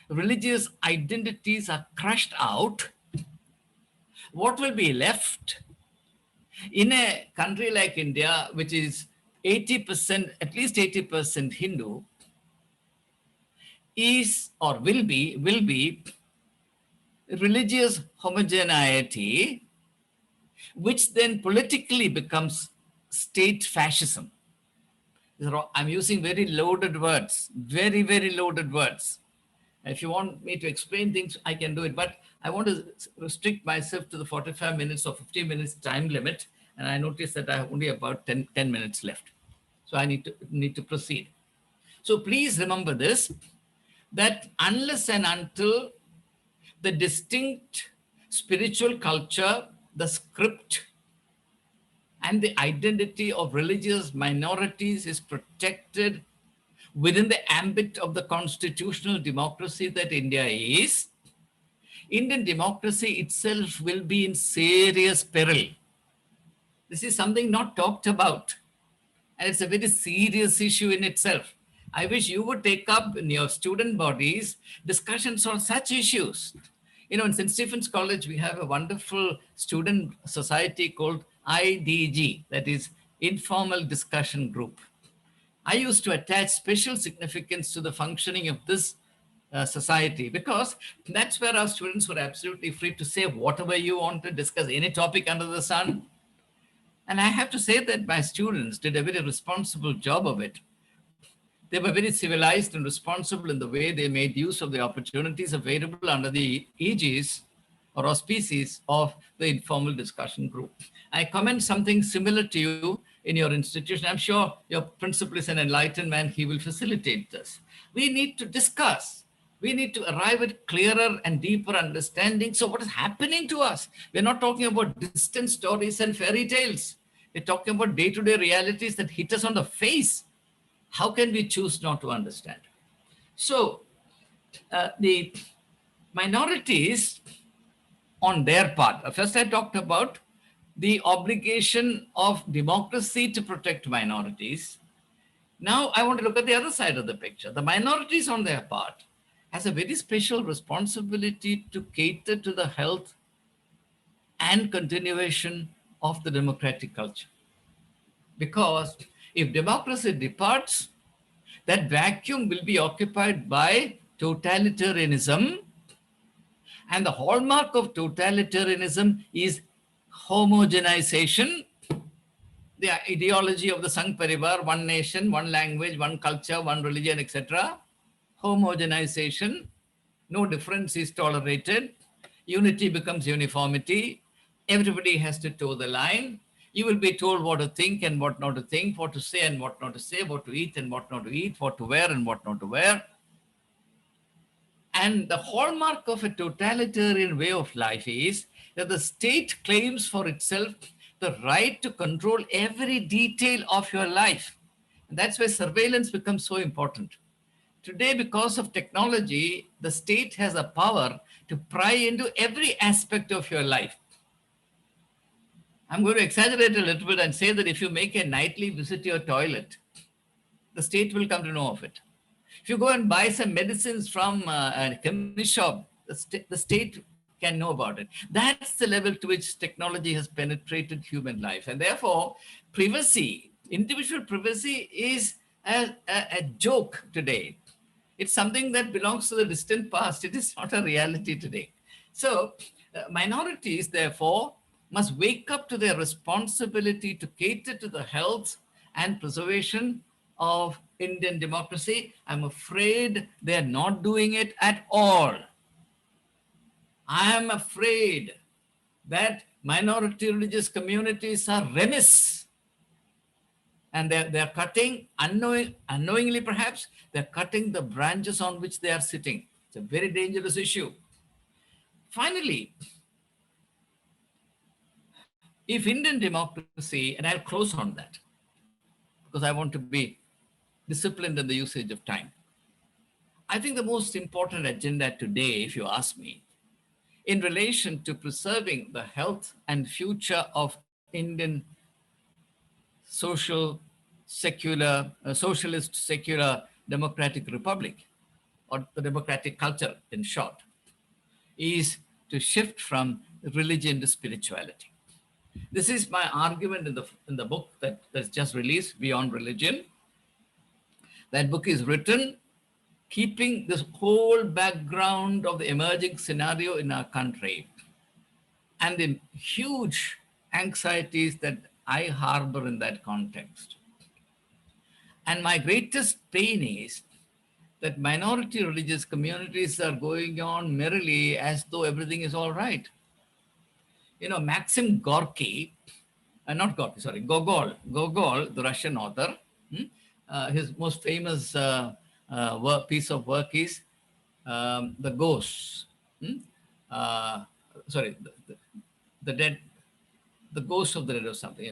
religious identities are crushed out, what will be left in a country like India, which is 80%, at least 80% Hindu, is or will be religious homogeneity, which then politically becomes state fascism. I'm using very loaded words, very, very loaded words. If you want me to explain things, I can do it, but I want to restrict myself to the 45 minutes or 50 minutes time limit, and I notice that I have only about 10 minutes left. So I need to proceed. So please remember this, that unless and until the distinct spiritual culture, the script, and the identity of religious minorities is protected within the ambit of the constitutional democracy that India is, Indian democracy itself will be in serious peril. This is something not talked about, and it's a very serious issue in itself. I wish you would take up in your student bodies discussions on such issues. You know, in St. Stephen's College, we have a wonderful student society called IDG, that is Informal Discussion Group. I used to attach special significance to the functioning of this society, because that's where our students were absolutely free to say whatever you want to discuss, any topic under the sun. And I have to say that my students did a very responsible job of it. They were very civilized and responsible in the way they made use of the opportunities available under the aegis or auspices of the informal discussion group. I commend something similar to you in your institution. I'm sure your principal is an enlightened man. He will facilitate this. We need to discuss. We need to arrive at clearer and deeper understanding. So what is happening to us? We're not talking about distant stories and fairy tales. We're talking about day-to-day realities that hit us on the face. How can we choose not to understand? So the minorities on their part, first I talked about the obligation of democracy to protect minorities. Now I want to look at the other side of the picture. The minorities on their part has a very special responsibility to cater to the health and continuation of the democratic culture. Because if democracy departs, that vacuum will be occupied by totalitarianism. And the hallmark of totalitarianism is homogenization, the ideology of the Sangh Parivar, one nation, one language, one culture, one religion, etc. Homogenization, no difference is tolerated. Unity becomes uniformity. Everybody has to toe the line. You will be told what to think and what not to think, what to say and what not to say, what to eat and what not to eat, what to wear and what not to wear. And the hallmark of a totalitarian way of life is that the state claims for itself the right to control every detail of your life. And that's why surveillance becomes so important. Today, because of technology, the state has a power to pry into every aspect of your life. I'm going to exaggerate a little bit and say that if you make a nightly visit to your toilet, the state will come to know of it. If you go and buy some medicines from a chemist shop, the state can know about it. That's the level to which technology has penetrated human life. And therefore, privacy, individual privacy is a joke today. It's something that belongs to the distant past. It is not a reality today. So minorities, therefore, must wake up to their responsibility to cater to the health and preservation of Indian democracy. I'm afraid they're not doing it at all. I am afraid that minority religious communities are remiss. And they're cutting, unknowingly perhaps, they're cutting the branches on which they are sitting. It's a very dangerous issue. Finally, if Indian democracy, and I'll close on that, because I want to be disciplined in the usage of time. I think the most important agenda today, if you ask me, in relation to preserving the health and future of Indian social, secular, socialist, secular democratic republic, or the democratic culture in short, is to shift from religion to spirituality. This is my argument in the book that's just released, Beyond Religion. That book is written keeping this whole background of the emerging scenario in our country and the huge anxieties that I harbor in that context. And my greatest pain is that minority religious communities are going on merrily as though everything is all right. Maxim Gorky, not Gorky, sorry, Gogol, the Russian author, his most famous piece of work is The Ghost. Sorry, the dead, the ghost of the dead or something.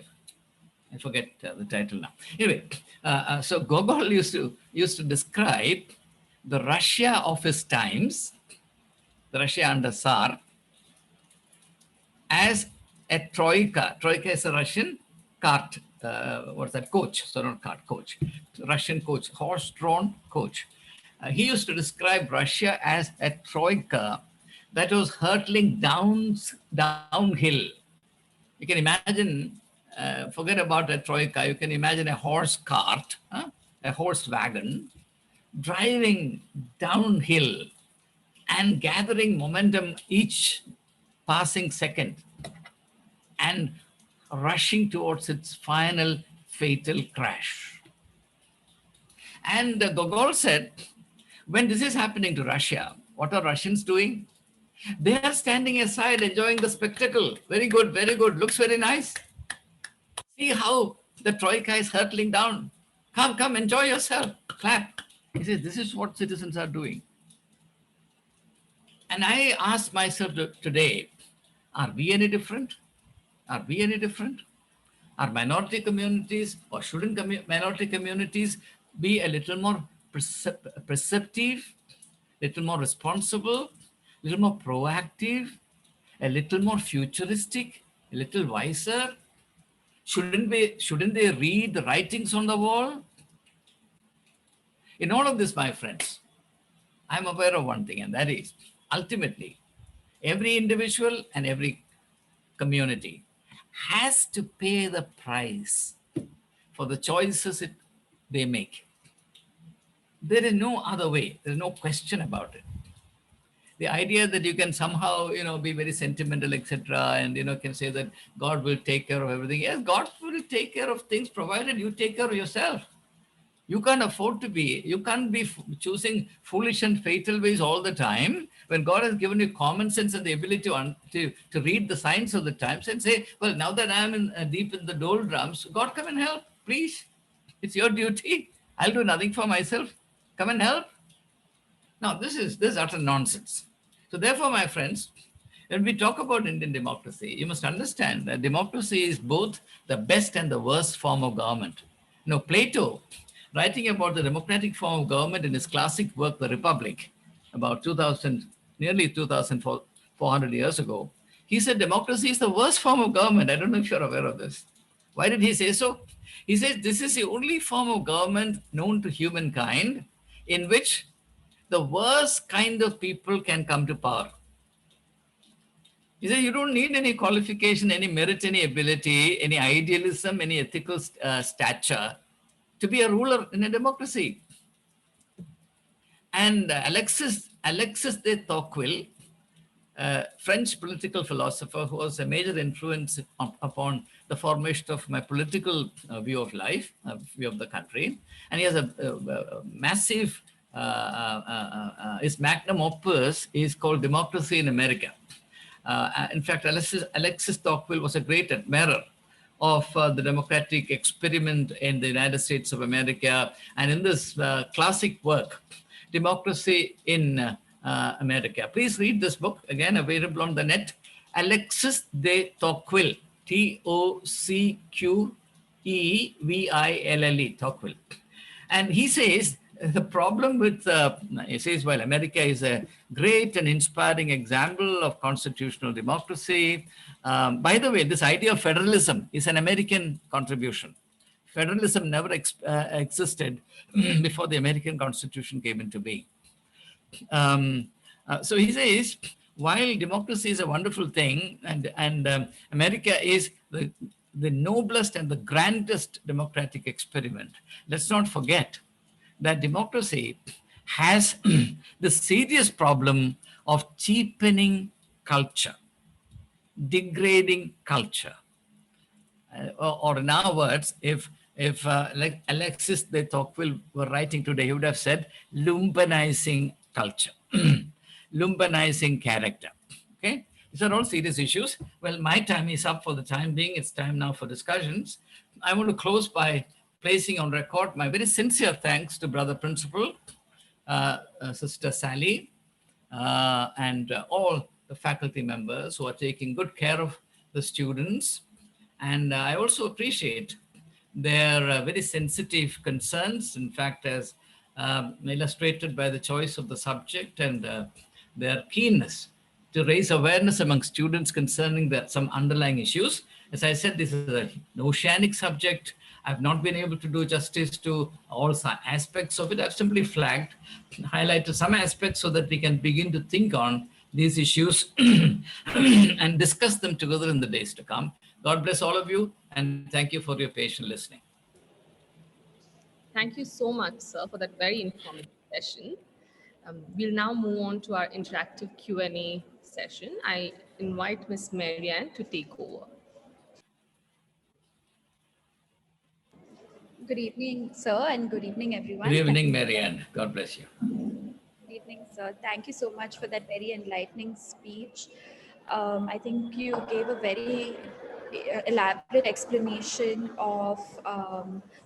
I forget the title now. Anyway, so Gogol used to describe the Russia of his times, the Russia under Tsar, as a troika. Troika is a Russian cart. What's that? Coach. So not cart, coach. Russian coach, horse-drawn coach. He used to describe Russia as a troika that was hurtling downhill. You can imagine, forget about a troika, you can imagine a horse cart, a horse wagon, driving downhill and gathering momentum each passing second and rushing towards its final fatal crash. And Gogol said, when this is happening to Russia, what are Russians doing? They are standing aside enjoying the spectacle. Very good, looks very nice. See how the troika is hurtling down. Come, enjoy yourself, clap. He says, this is what citizens are doing. And I ask myself today, are we any different? Are we any different? Are minority communities, or shouldn't minority communities be a little more perceptive, a little more responsible, a little more proactive, a little more futuristic, a little wiser? Shouldn't they read the writings on the wall? In all of this, my friends, I'm aware of one thing, and that is, ultimately, every individual and every community has to pay the price for the choices they make. There is no other way. There's no question about it. The idea that you can somehow, be very sentimental, etc., and, can say that God will take care of everything. Yes, God will take care of things provided you take care of yourself. You can't afford to be, you can't be choosing foolish and fatal ways all the time when God has given you common sense and the ability to read the signs of the times and say, well, now that I'm deep in the doldrums, God, come and help, please. It's your duty. I'll do nothing for myself. Come and help. Now, this is utter nonsense. So therefore, my friends, when we talk about Indian democracy, you must understand that democracy is both the best and the worst form of government. Plato, writing about the democratic form of government in his classic work, The Republic, about nearly 2,400 years ago, he said democracy is the worst form of government. I don't know if you're aware of this. Why did he say so? He says this is the only form of government known to humankind in which the worst kind of people can come to power. He says you don't need any qualification, any merit, any ability, any idealism, any ethical stature to be a ruler in a democracy. And Alexis de Tocqueville, French political philosopher who was a major influence upon the formation of my political view of life, view of the country. And he has a massive, his magnum opus is called Democracy in America. In fact, Alexis Tocqueville was a great admirer of the democratic experiment in the United States of America. And in this classic work, Democracy in America. Please read this book, again available on the net. Alexis de Tocqueville, Tocqueville, Tocqueville. And he says, the problem with, he says, well, America is a great and inspiring example of constitutional democracy. By the way, this idea of federalism is an American contribution. Federalism never existed before the American Constitution came into being. So he says, while democracy is a wonderful thing, and America is the noblest and the grandest democratic experiment, let's not forget that democracy has the serious problem of cheapening culture, degrading culture. Or in our words, if like Alexis de Tocqueville were writing today, he would have said lumpenizing culture, lumpenizing character. Okay, these are all serious issues. Well, my time is up for the time being. It's time now for discussions. I want to close by placing on record my very sincere thanks to Brother Principal, Sister Sally, and all the faculty members who are taking good care of the students. And I also appreciate their very sensitive concerns, in fact, as illustrated by the choice of the subject and their keenness to raise awareness among students concerning some underlying issues. As I said, this is an oceanic subject. I've not been able to do justice to all aspects of it. I've simply flagged, highlighted some aspects so that we can begin to think on these issues and discuss them together in the days to come. God bless all of you, and thank you for your patient listening. Thank you so much, sir, for that very informative session. We'll now move on to our interactive Q&A session. I invite Ms. Marianne to take over. Good evening, sir, and good evening, everyone. Good evening, Marianne. God bless you. Good evening, sir. Thank you so much for that very enlightening speech. I think you gave a very elaborate explanation of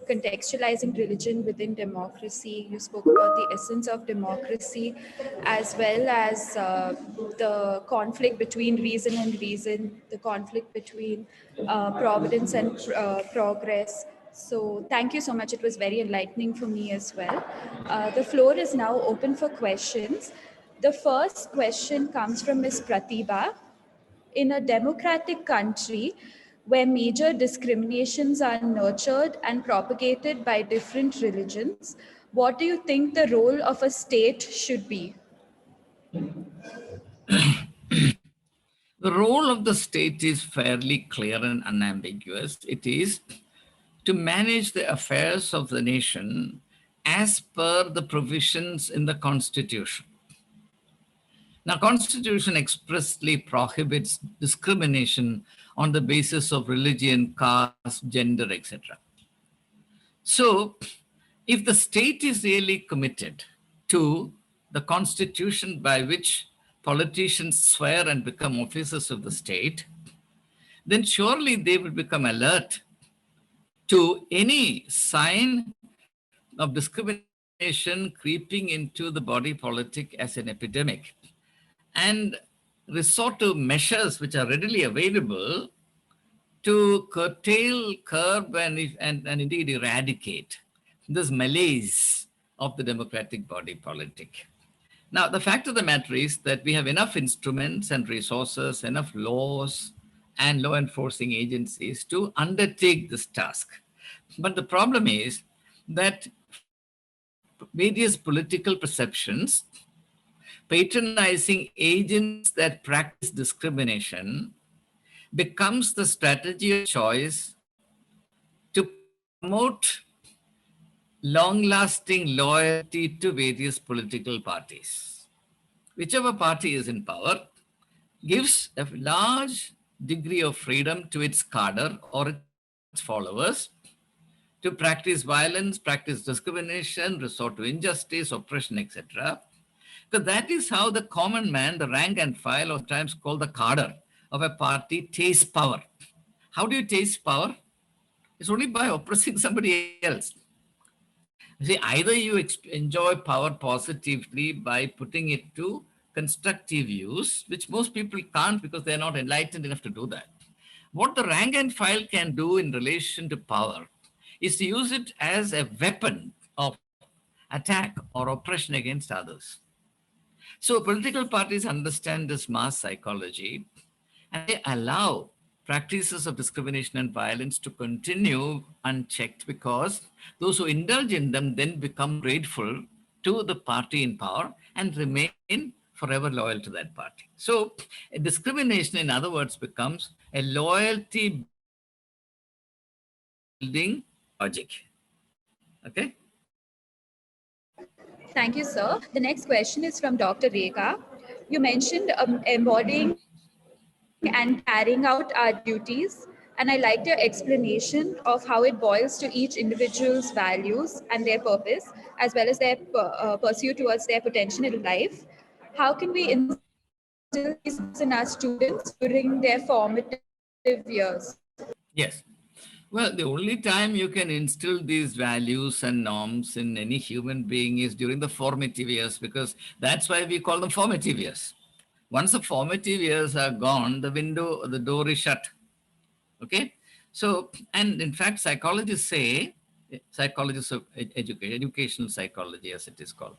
contextualizing religion within democracy. You spoke about the essence of democracy, as well as the conflict between reason and reason, the conflict between providence and progress. So thank you so much. It was very enlightening for me as well. The floor is now open for questions. The first question comes from Ms. Pratibha. In a democratic country where major discriminations are nurtured and propagated by different religions, what do you think the role of a state should be? The role of the state is fairly clear and unambiguous. It is to manage the affairs of the nation as per the provisions in the Constitution. Now, Constitution expressly prohibits discrimination on the basis of religion, caste, gender, etc. So, if the state is really committed to the Constitution by which politicians swear and become officers of the state, then surely they will become alert to any sign of discrimination creeping into the body politic as an epidemic, and resort to measures which are readily available to curtail, curb, and indeed eradicate this malaise of the democratic body politic. Now, the fact of the matter is that we have enough instruments and resources, enough laws and law enforcing agencies to undertake this task. But the problem is that various political perceptions patronizing agents that practice discrimination becomes the strategy of choice to promote long-lasting loyalty to various political parties. Whichever party is in power gives a large degree of freedom to its cadre or its followers to practice violence, practice discrimination, resort to injustice, oppression, etc. Because that is how the common man, the rank and file, or sometimes called the cadre of a party, tastes power. How do you taste power? It's only by oppressing somebody else. See, either you enjoy power positively by putting it to constructive use, which most people can't because they're not enlightened enough to do that. What the rank and file can do in relation to power is to use it as a weapon of attack or oppression against others. So political parties understand this mass psychology, and they allow practices of discrimination and violence to continue unchecked, because those who indulge in them then become grateful to the party in power and remain forever loyal to that party. So discrimination, in other words, becomes a loyalty building logic. Okay. Thank you, sir. The next question is from Dr. Rekha. You mentioned embodying and carrying out our duties, and I liked your explanation of how it boils to each individual's values and their purpose, as well as their pursuit towards their potential in life. How can we instill these in our students during their formative years? Yes. Well, the only time you can instill these values and norms in any human being is during the formative years, because that's why we call them formative years. Once the formative years are gone, the door is shut. Okay. So, and in fact, psychologists say, psychologists of education, educational psychology as it is called,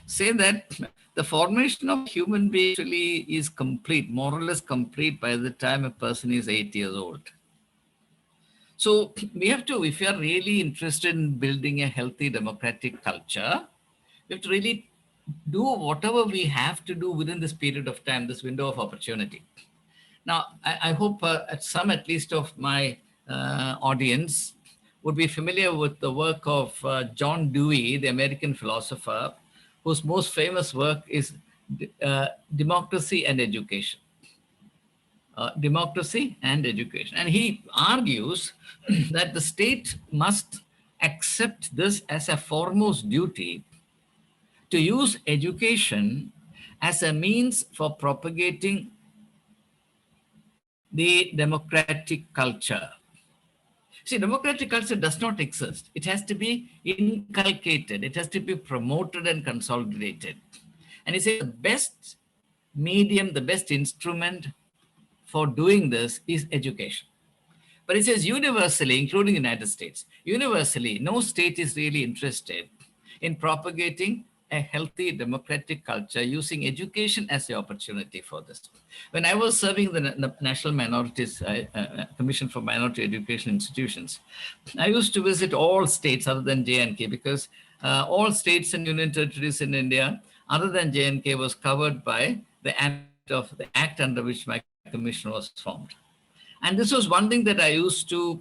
say that the formation of human being actually is complete, more or less complete, by the time a person is 8 years old. So we have to, if you are really interested in building a healthy democratic culture, we have to really do whatever we have to do within this period of time, this window of opportunity. Now, I hope at least of my audience would be familiar with the work of John Dewey, the American philosopher, whose most famous work is Democracy and Education. Democracy and education. And he argues that the state must accept this as a foremost duty to use education as a means for propagating the democratic culture. See, democratic culture does not exist. It has to be inculcated. It has to be promoted and consolidated. And he says the best medium, the best instrument for doing this is education. But it says universally, including the United States, universally, no state is really interested in propagating a healthy democratic culture using education as the opportunity for this. When I was serving the National Minorities Commission for Minority Education Institutions, I used to visit all states other than J&K, because all states and union territories in India other than J&K was covered by the act under which my commission was formed. And this was one thing that I used to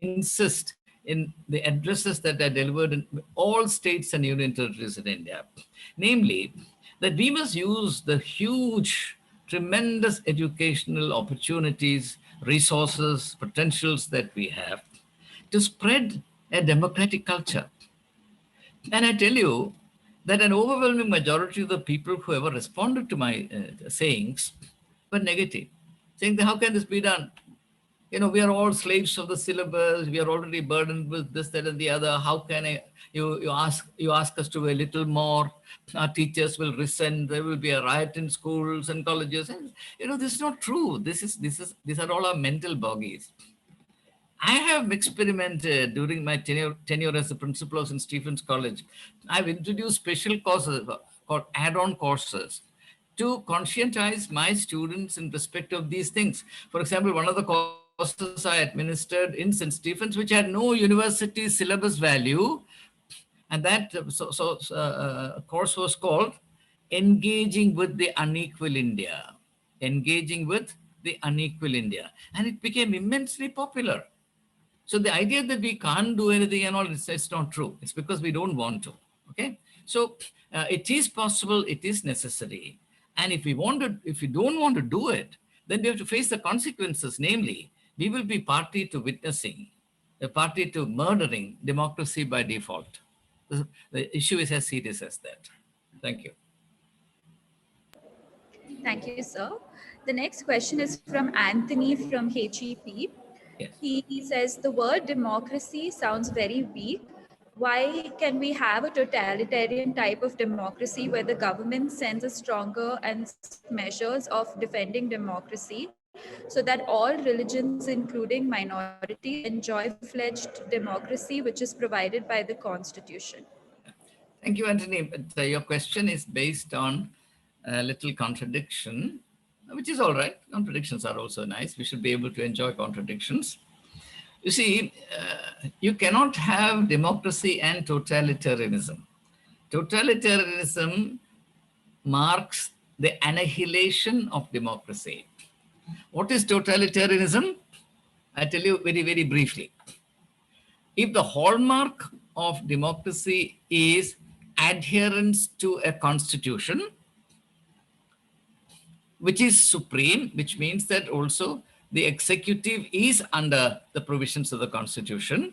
insist in the addresses that I delivered in all states and union territories in India. Namely, that we must use the huge, tremendous educational opportunities, resources, potentials that we have to spread a democratic culture. And I tell you that an overwhelming majority of the people who ever responded to my sayings were negative, saying that how can this be done? You know, we are all slaves of the syllabus. We are already burdened with this, that, and the other. How can you ask us to do a little more? Our teachers will resent. There will be a riot in schools and colleges. And, you know, this is not true. These are all our mental bogies. I have experimented during my tenure as the principal of St. Stephen's College. I've introduced special courses called add-on courses to conscientize my students in respect of these things. For example, one of the courses I administered in St. Stephen's, which had no university syllabus value, and that course was called Engaging with the Unequal India. Engaging with the Unequal India. And it became immensely popular. So the idea that we can't do anything and all, it's not true. It's because we don't want to. Okay. So it is possible, it is necessary. And if we don't want to do it, then we have to face the consequences. Namely, we will be party to witnessing, a party to murdering democracy by default. The issue is as serious as that. Thank you. Thank you, sir. The next question is from Anthony from HEP. Yes. He says, the word democracy sounds very weak. Why can we have a totalitarian type of democracy where the government sends a stronger and measures of defending democracy so that all religions, including minorities, enjoy fledged democracy, which is provided by the Constitution? Thank you, Anthony. But your question is based on a little contradiction. which is all right. Contradictions are also nice. We should be able to enjoy contradictions. You see, you cannot have democracy and totalitarianism. Totalitarianism marks the annihilation of democracy. What is totalitarianism? I tell you very, very briefly. If the hallmark of democracy is adherence to a constitution, which is supreme, which means that also the executive is under the provisions of the constitution.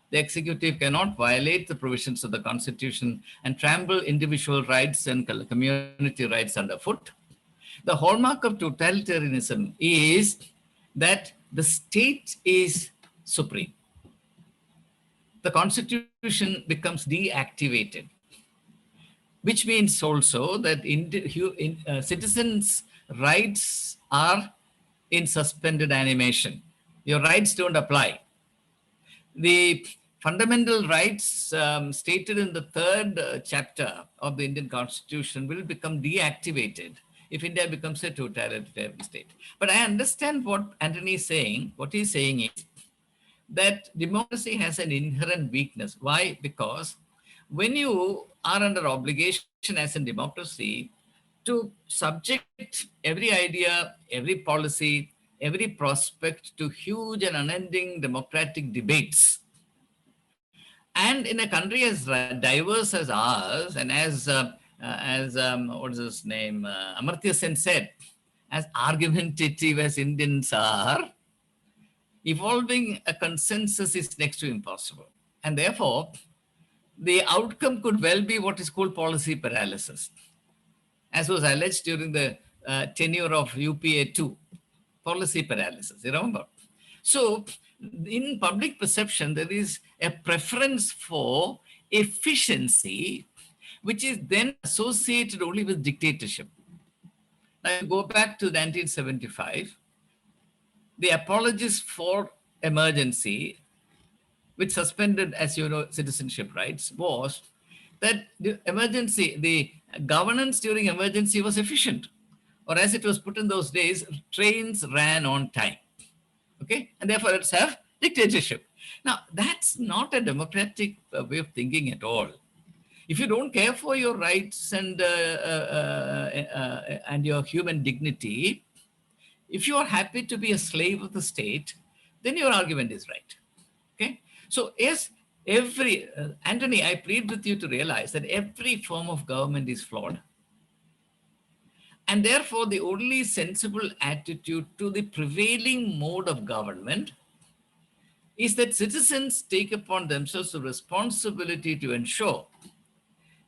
The executive cannot violate the provisions of the constitution and trample individual rights and community rights underfoot. The hallmark of totalitarianism is that the state is supreme. The constitution becomes deactivated, which means also that citizens' rights are in suspended animation. Your rights don't apply. The fundamental rights stated in the third chapter of the Indian Constitution will become deactivated if India becomes a totalitarian state. But I understand what Anthony is saying. What he's saying is that democracy has an inherent weakness. Why? Because when you are under obligation as a democracy to subject every idea, every policy, every prospect to huge and unending democratic debates, and in a country as diverse as ours, and as what is his name, Amartya Sen said, as argumentative as Indians are, evolving a consensus is next to impossible. And therefore, the outcome could well be what is called policy paralysis, as was alleged during the tenure of UPA 2, policy paralysis, you remember? So in public perception, there is a preference for efficiency, which is then associated only with dictatorship. Now, you go back to 1975, the apologists for emergency, which suspended, as you know, citizenship rights, was that the governance during emergency was efficient, or as it was put in those days, trains ran on time. Okay, and therefore let's have dictatorship. Now, that's not a democratic way of thinking at all. If you don't care for your rights and your human dignity, if you are happy to be a slave of the state, then your argument is right. Okay, so yes, Anthony, I plead with you to realize that every form of government is flawed. And therefore, the only sensible attitude to the prevailing mode of government is that citizens take upon themselves the responsibility to ensure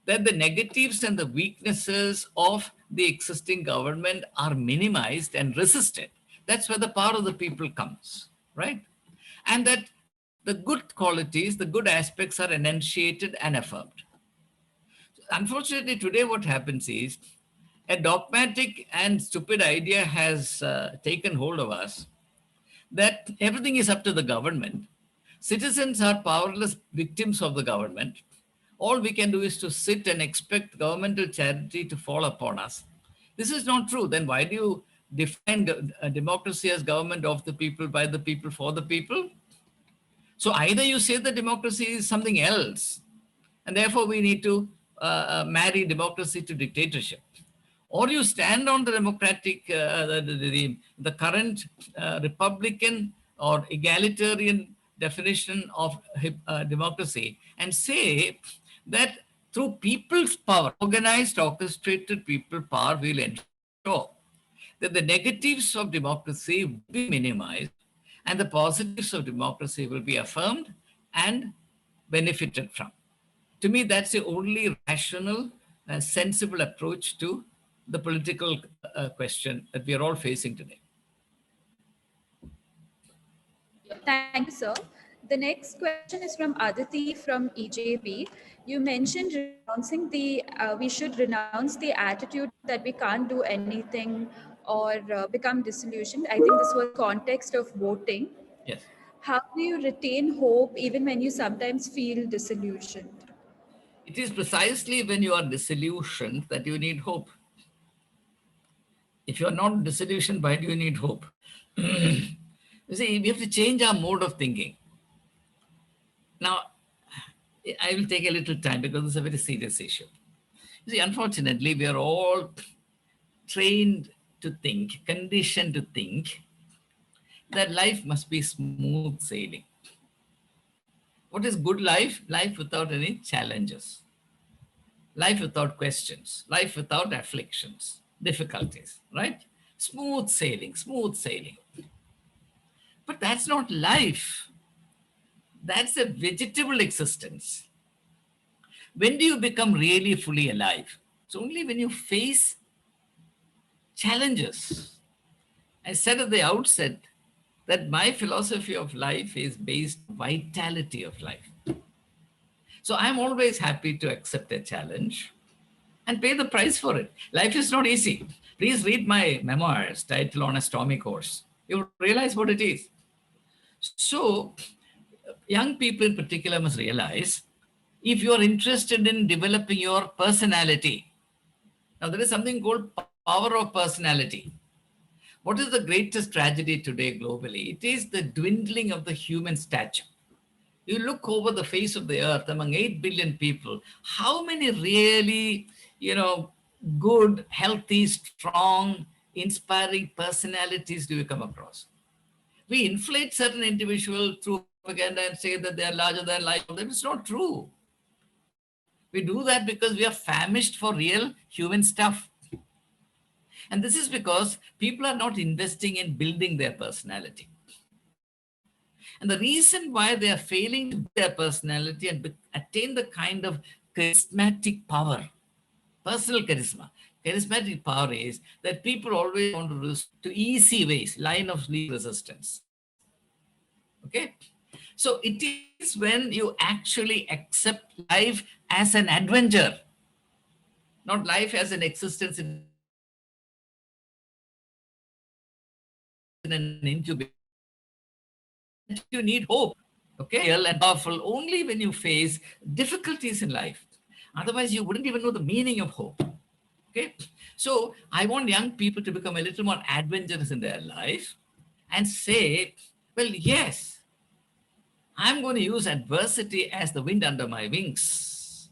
that the negatives and the weaknesses of the existing government are minimized and resisted. That's where the power of the people comes, right? And that the good qualities, the good aspects are enunciated and affirmed. Unfortunately, today what happens is a dogmatic and stupid idea has taken hold of us that everything is up to the government. Citizens are powerless victims of the government. All we can do is to sit and expect governmental charity to fall upon us. This is not true. Then why do you define democracy as government of the people, by the people, for the people? So either you say that democracy is something else, and therefore we need to marry democracy to dictatorship, or you stand on the democratic, the current republican or egalitarian definition of democracy and say that through people's power, organized, orchestrated people power, will ensure that the negatives of democracy will be minimized and the positives of democracy will be affirmed and benefited from. To me, that's the only rational and sensible approach to the political question that we are all facing today. Thank you, sir. The next question is from Aditi from EJP. You mentioned renouncing we should renounce the attitude that we can't do anything or become disillusioned. I think this was context of voting. Yes. How do you retain hope even when you sometimes feel disillusioned? It is precisely when you are disillusioned that you need hope. If you're not disillusioned, why do you need hope? You see, we have to change our mode of thinking. Now, I will take a little time because it's a very serious issue. You see, unfortunately, we are all trained to think, conditioned to think that life must be smooth sailing. What is good life? Life without any challenges, life without questions, life without afflictions, difficulties, right? Smooth sailing, smooth sailing. But that's not life. That's a vegetable existence. When do you become really fully alive? It's only when you face challenges. I said at the outset that my philosophy of life is based on vitality of life. So I'm always happy to accept a challenge and pay the price for it. Life is not easy. Please read my memoirs titled On a Stormy Course. You'll realize what it is. So, young people in particular must realize if you're interested in developing your personality, now there is something called power of personality. What is the greatest tragedy today globally? It is the dwindling of the human stature. You look over the face of the earth among 8 billion people, how many really, good, healthy, strong, inspiring personalities do you come across? We inflate certain individuals through propaganda and say that they are larger than life. That is not true. We do that because we are famished for real human stuff. And this is because people are not investing in building their personality. And the reason why they are failing to build their personality and attain the kind of charismatic power, personal charisma. Charismatic power is that people always want to resort to easy ways, line of least resistance. Okay? So it is when you actually accept life as an adventure, not life as an existence in an incubation. You need hope, okay? Real and powerful only when you face difficulties in life. Otherwise, you wouldn't even know the meaning of hope. Okay, so I want young people to become a little more adventurous in their life and say, well, yes, I'm going to use adversity as the wind under my wings.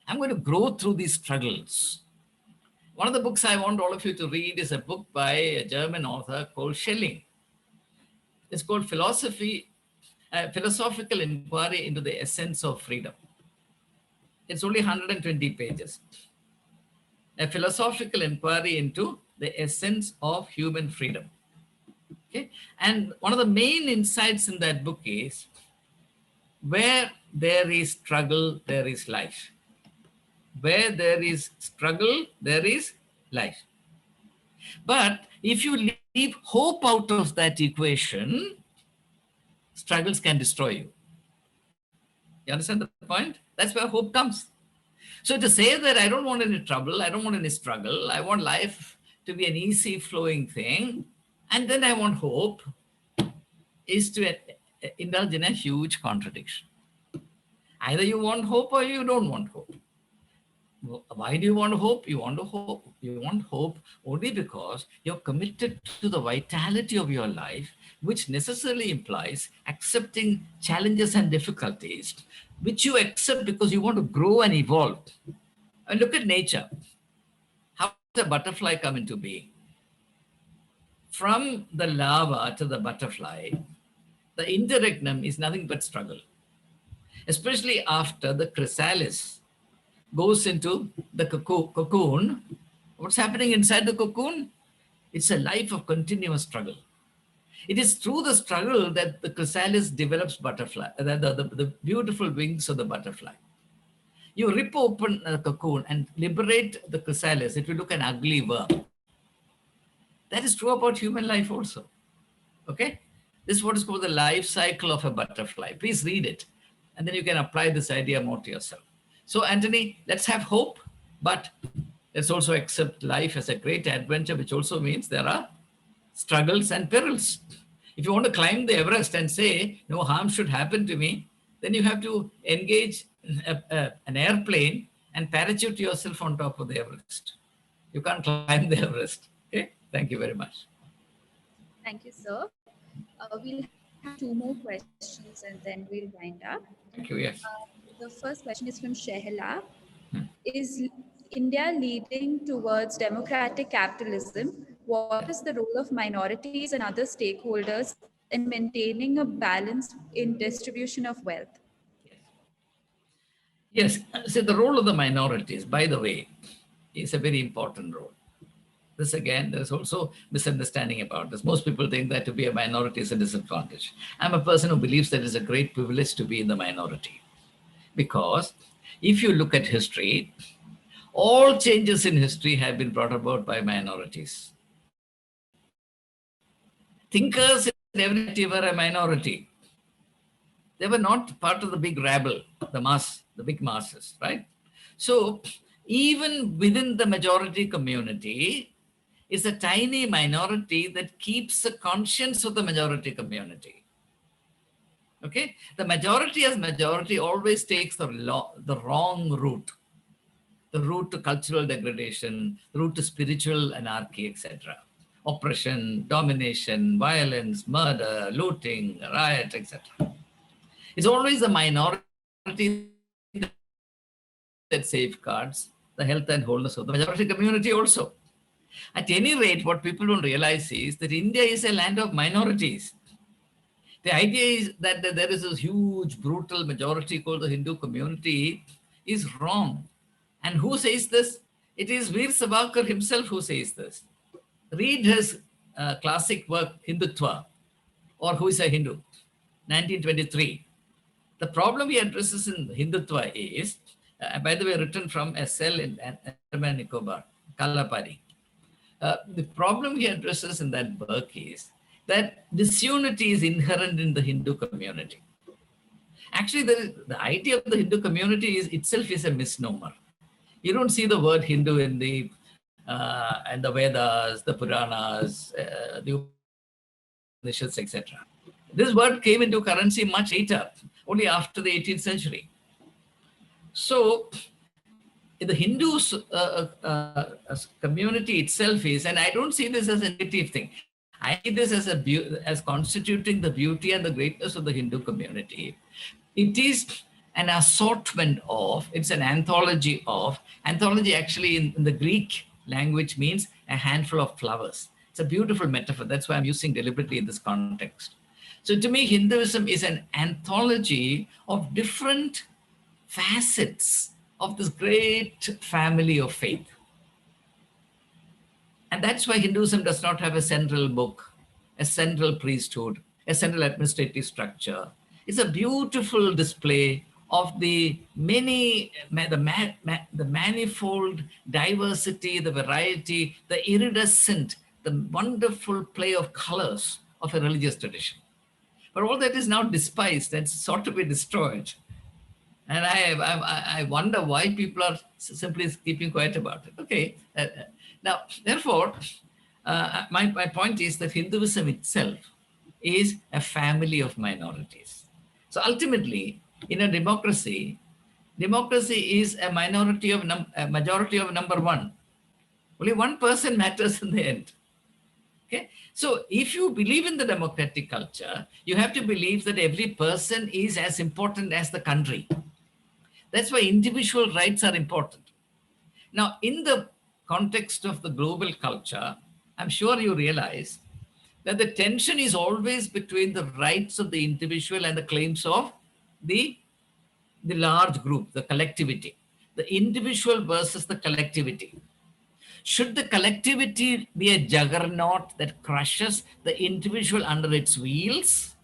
I'm going to grow through these struggles. One of the books I want all of you to read is a book by a German author called Schelling. It's called Philosophical Inquiry into the Essence of Freedom. It's only 120 pages. A philosophical inquiry into the essence of human freedom. Okay? And one of the main insights in that book is where there is struggle, there is life. Where there is struggle, there is life. But if you leave hope out of that equation, struggles can destroy you. You understand the point? That's where hope comes. So to say that I don't want any trouble, I don't want any struggle, I want life to be an easy flowing thing, and then I want hope, is to indulge in a huge contradiction. Either you want hope or you don't want hope. Why do you want hope? You want hope. You want hope only because you're committed to the vitality of your life, which necessarily implies accepting challenges and difficulties, which you accept because you want to grow and evolve. And look at nature. How does a butterfly come into being? From the larva to the butterfly, the interregnum is nothing but struggle, especially after the chrysalis goes into the cocoon. What's happening inside the cocoon? It's a life of continuous struggle. It is through the struggle that the chrysalis develops butterfly, the beautiful wings of the butterfly. You rip open a cocoon and liberate the chrysalis, it will look an ugly worm. That is true about human life also. Okay? This is what is called the life cycle of a butterfly. Please read it. And then you can apply this idea more to yourself. So, Anthony, let's have hope, but let's also accept life as a great adventure, which also means there are struggles and perils. If you want to climb the Everest and say, no harm should happen to me, then you have to engage an airplane and parachute yourself on top of the Everest. You can't climb the Everest. Okay? Thank you very much. Thank you, sir. We'll have two more questions and then we'll wind up. Thank you. Yes. The first question is from Shehla. Is India leading towards democratic capitalism? What is the role of minorities and other stakeholders in maintaining a balance in distribution of wealth? Yes. So the role of the minorities, by the way, is a very important role. This again, there's also misunderstanding about this. Most people think that to be a minority is a disadvantage. I'm a person who believes that it's a great privilege to be in the minority. Because if you look at history, all changes in history have been brought about by minorities. Thinkers in every society were a minority. They were not part of the big rabble, the big masses, right? So even within the majority community is a tiny minority that keeps the conscience of the majority community. Okay? The majority as majority always takes the wrong route. The route to cultural degradation, the route to spiritual anarchy, etc. Oppression, domination, violence, murder, looting, riot, etc. It's always the minority that safeguards the health and wholeness of the majority community also. At any rate, what people don't realize is that India is a land of minorities. The idea is that there is this huge, brutal majority called the Hindu community is wrong. And who says this? It is Veer Savarkar himself who says this. Read his classic work, Hindutva, or Who is a Hindu, 1923. The problem he addresses in Hindutva is, by the way, written from a cell in Andaman and Nicobar, Kalapari. The problem he addresses in that work is that disunity is inherent in the Hindu community. Actually, the idea of the Hindu community itself is a misnomer. You don't see the word Hindu in the Vedas, the Puranas, the Upanishads, etc. This word came into currency much later, only after the 18th century. So the Hindu community itself is, and I don't see this as a negative thing. I see this as constituting the beauty and the greatness of the Hindu community. It is an assortment of, it's an anthology of, anthology actually in the Greek language means a handful of flowers. It's a beautiful metaphor. That's why I'm using deliberately in this context. So to me, Hinduism is an anthology of different facets of this great family of faith. And that's why Hinduism does not have a central book, a central priesthood, a central administrative structure. It's a beautiful display of the many, the manifold diversity, the variety, the iridescent, the wonderful play of colors of a religious tradition. But all that is now despised and sought to be destroyed. And I wonder why people are simply keeping quiet about it. Okay. Now, therefore, my point is that Hinduism itself is a family of minorities. So ultimately, in a democracy is a majority of number one. Only one person matters in the end. Okay? So if you believe in the democratic culture, you have to believe that every person is as important as the country. That's why individual rights are important. Now, in the context of the global culture, I'm sure you realize that the tension is always between the rights of the individual and the claims of the large group, the collectivity. The individual versus the collectivity. Should the collectivity be a juggernaut that crushes the individual under its wheels?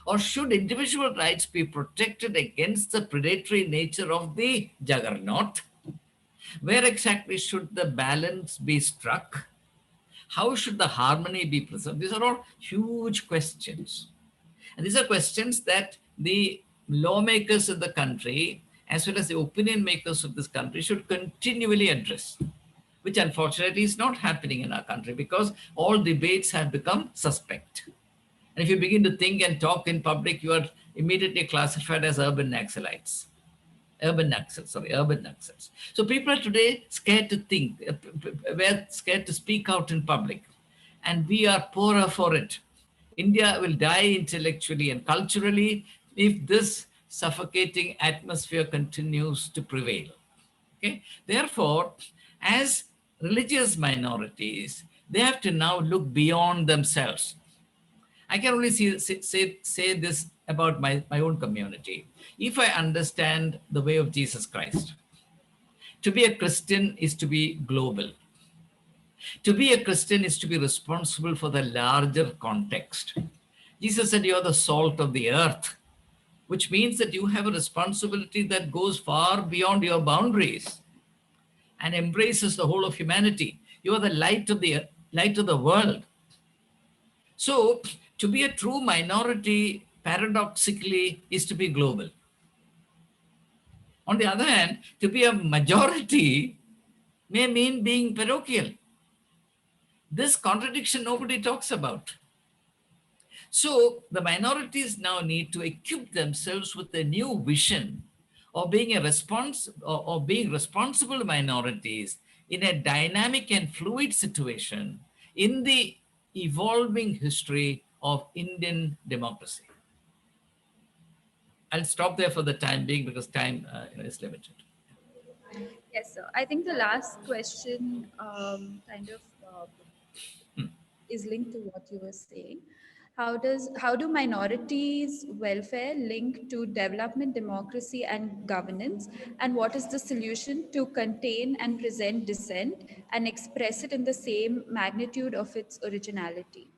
Or should individual rights be protected against the predatory nature of the juggernaut? Where exactly should the balance be struck? How should the harmony be preserved? These are all huge questions. And these are questions that the lawmakers of the country, as well as the opinion makers of this country, should continually address, which unfortunately is not happening in our country because all debates have become suspect. And if you begin to think and talk in public, you are immediately classified as urban Naxalites. Urban access, sorry, urban access. So people are today scared to think, we're scared to speak out in public, and we are poorer for it. India will die intellectually and culturally if this suffocating atmosphere continues to prevail. Okay? Therefore, as religious minorities, they have to now look beyond themselves. I can only say this about my own community. If I understand the way of Jesus Christ, to be a Christian is to be global. To be a Christian is to be responsible for the larger context. Jesus said, "You're the salt of the earth," which means that you have a responsibility that goes far beyond your boundaries and embraces the whole of humanity. You are the light of the world. So, to be a true minority, paradoxically, is to be global. On the other hand, to be a majority may mean being parochial. This contradiction nobody talks about. So, the minorities now need to equip themselves with a new vision of being being responsible minorities in a dynamic and fluid situation in the evolving history of Indian democracy. I'll stop there for the time being because time is limited. Yes, sir. I think the last question kind of is linked to what you were saying. How do minorities' welfare link to development, democracy, and governance? And what is the solution to contain and present dissent and express it in the same magnitude of its originality?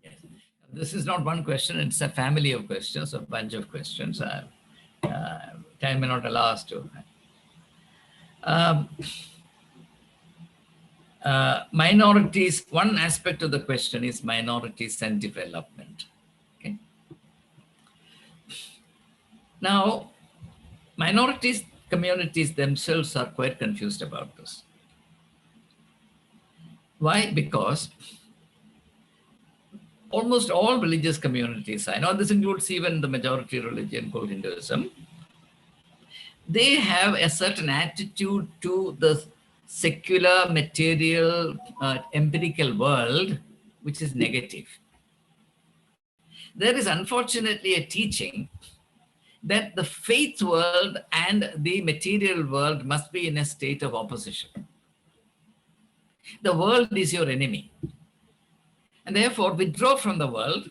Yes. This is not one question, it's a family of questions, a bunch of questions. Time may not allow us to. Minorities, one aspect of the question is minorities and development. Okay. Now, minorities communities themselves are quite confused about this. Why? Because almost all religious communities, I know this includes even the majority religion called Hinduism, they have a certain attitude to the secular, material, empirical world, which is negative. There is unfortunately a teaching that the faith world and the material world must be in a state of opposition. The world is your enemy. And therefore, withdraw from the world,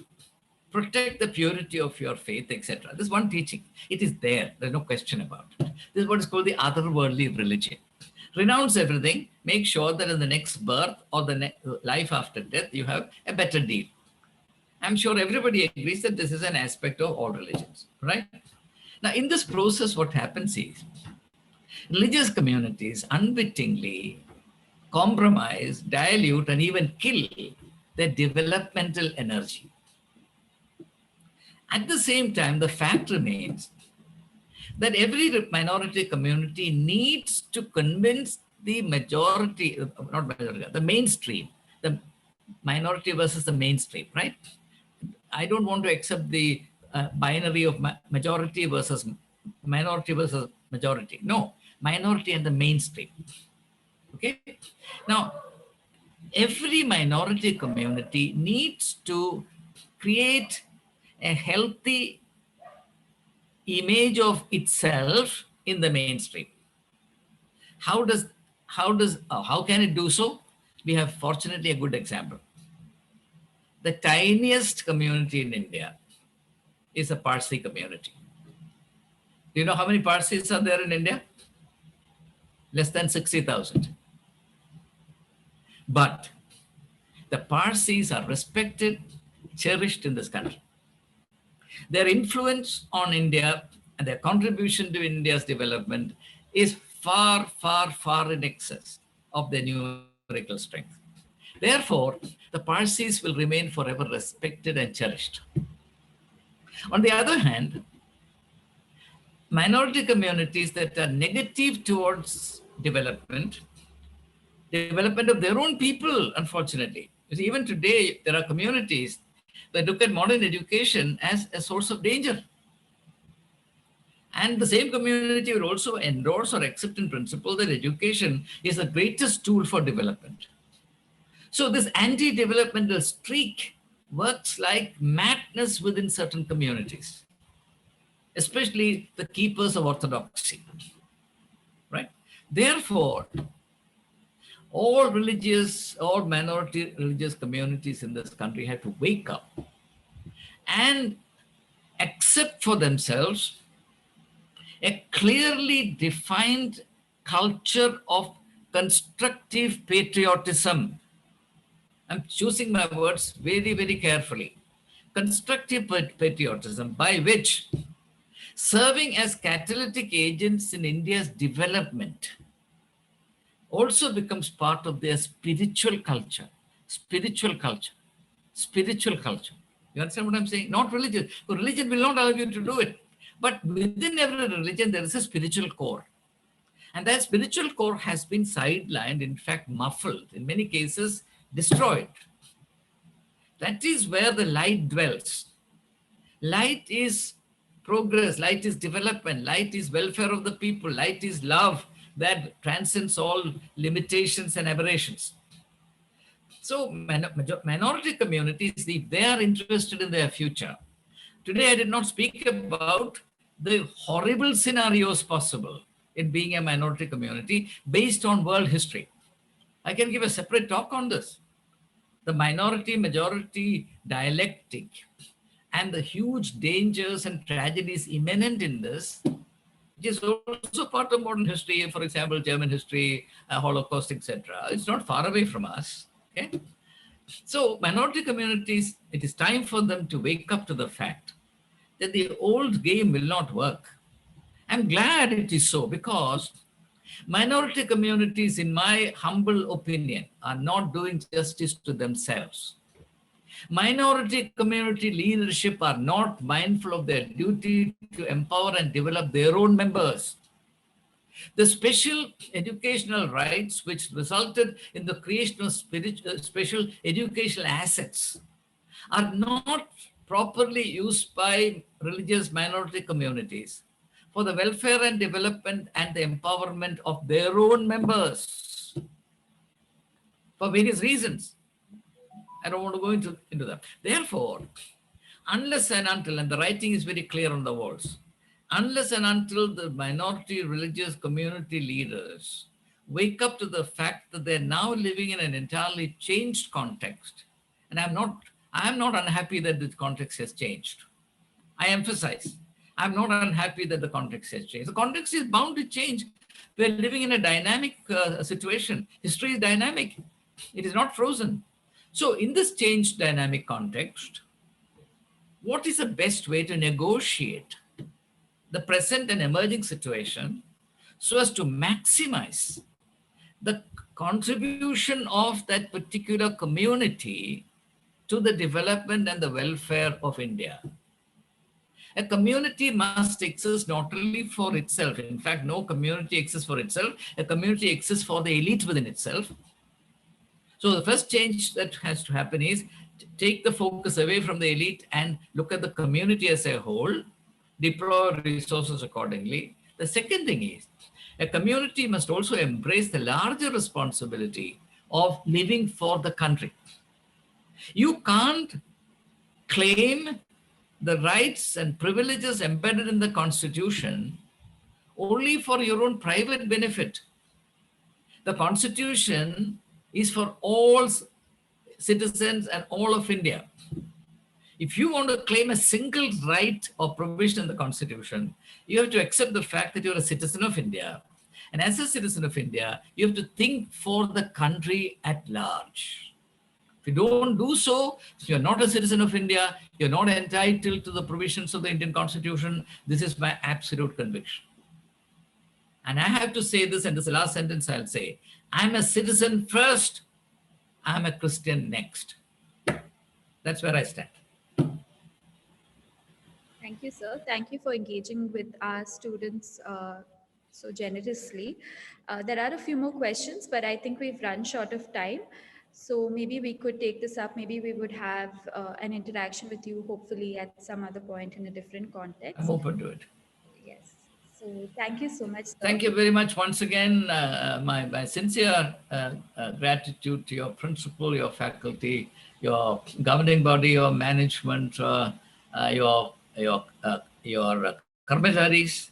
protect the purity of your faith, etc. This is one teaching. It is there. There's no question about it. This is what is called the otherworldly religion. Renounce everything. Make sure that in the next birth or the life after death, you have a better deal. I'm sure everybody agrees that this is an aspect of all religions, right? Now, in this process, what happens is religious communities unwittingly compromise, dilute, and even kill their developmental energy. At the same time, the fact remains that every minority community needs to convince the majority, not majority, the mainstream, the minority versus the mainstream, right? I don't want to accept the binary of majority versus minority versus majority. No, minority and the mainstream. Okay. Now, every minority community needs to create a healthy image of itself in the mainstream. How can it do so? We have fortunately a good example. The tiniest community in India is a Parsi community. Do you know how many Parsis are there in India? Less than 60,000. But the Parsis are respected, cherished in this country. Their influence on India and their contribution to India's development is far, far, far in excess of their numerical strength. Therefore, the Parsis will remain forever respected and cherished. On the other hand, minority communities that are negative towards development of their own people, unfortunately. Even today, there are communities that look at modern education as a source of danger. And the same community will also endorse or accept in principle that education is the greatest tool for development. So this anti-developmental streak works like madness within certain communities, especially the keepers of orthodoxy, right? Therefore, all minority religious communities in this country have to wake up and accept for themselves a clearly defined culture of constructive patriotism. I'm choosing my words very, very carefully. Constructive patriotism, by which serving as catalytic agents in India's development also becomes part of their spiritual culture. Spiritual culture. Spiritual culture. You understand what I'm saying? Not religious. Religion will not allow you to do it. But within every religion, there is a spiritual core. And that spiritual core has been sidelined, in fact, muffled, in many cases, destroyed. That is where the light dwells. Light is progress, light is development, light is welfare of the people, light is love that transcends all limitations and aberrations. So minority communities, if they are interested in their future, today I did not speak about the horrible scenarios possible in being a minority community based on world history. I can give a separate talk on this. The minority majority dialectic and the huge dangers and tragedies imminent in this, which is also part of modern history, for example, German history, Holocaust, etc. It's not far away from us. Okay? So minority communities, it is time for them to wake up to the fact that the old game will not work. I'm glad it is so, because minority communities, in my humble opinion, are not doing justice to themselves. Minority community leadership are not mindful of their duty to empower and develop their own members. The special educational rights which resulted in the creation of special educational assets are not properly used by religious minority communities for the welfare and development and the empowerment of their own members for various reasons. I don't want to go into that. Therefore, unless and until, and the writing is very clear on the walls, unless and until the minority religious community leaders wake up to the fact that they're now living in an entirely changed context, and I'm not unhappy that the context has changed. I emphasize, I'm not unhappy that the context has changed. The context is bound to change. We're living in a dynamic situation. History is dynamic. It is not frozen. So in this changed dynamic context, what is the best way to negotiate the present and emerging situation so as to maximize the contribution of that particular community to the development and the welfare of India? A community must exist not only for itself. In fact, no community exists for itself. A community exists for the elite within itself. So the first change that has to happen is to take the focus away from the elite and look at the community as a whole, deploy resources accordingly. The second thing is a community must also embrace the larger responsibility of living for the country. You can't claim the rights and privileges embedded in the Constitution only for your own private benefit. The Constitution is for all citizens and all of India. If you want to claim a single right or provision in the Constitution, you have to accept the fact that you're a citizen of India. And as a citizen of India, you have to think for the country at large. If you don't do so, you're not a citizen of India, you're not entitled to the provisions of the Indian Constitution. This is my absolute conviction. And I have to say this, and this is the last sentence I'll say. I'm a citizen first, I'm a Christian next. That's where I stand. Thank you, sir. Thank you for engaging with our students so generously. There are a few more questions, but I think we've run short of time. So maybe we could take this up. Maybe we would have an interaction with you, hopefully at some other point in a different context. I'm open to it. Yes. So thank you so much, sir. Thank you very much once again. My sincere gratitude to your principal, your faculty, your governing body, your management, your कर्मचारीs,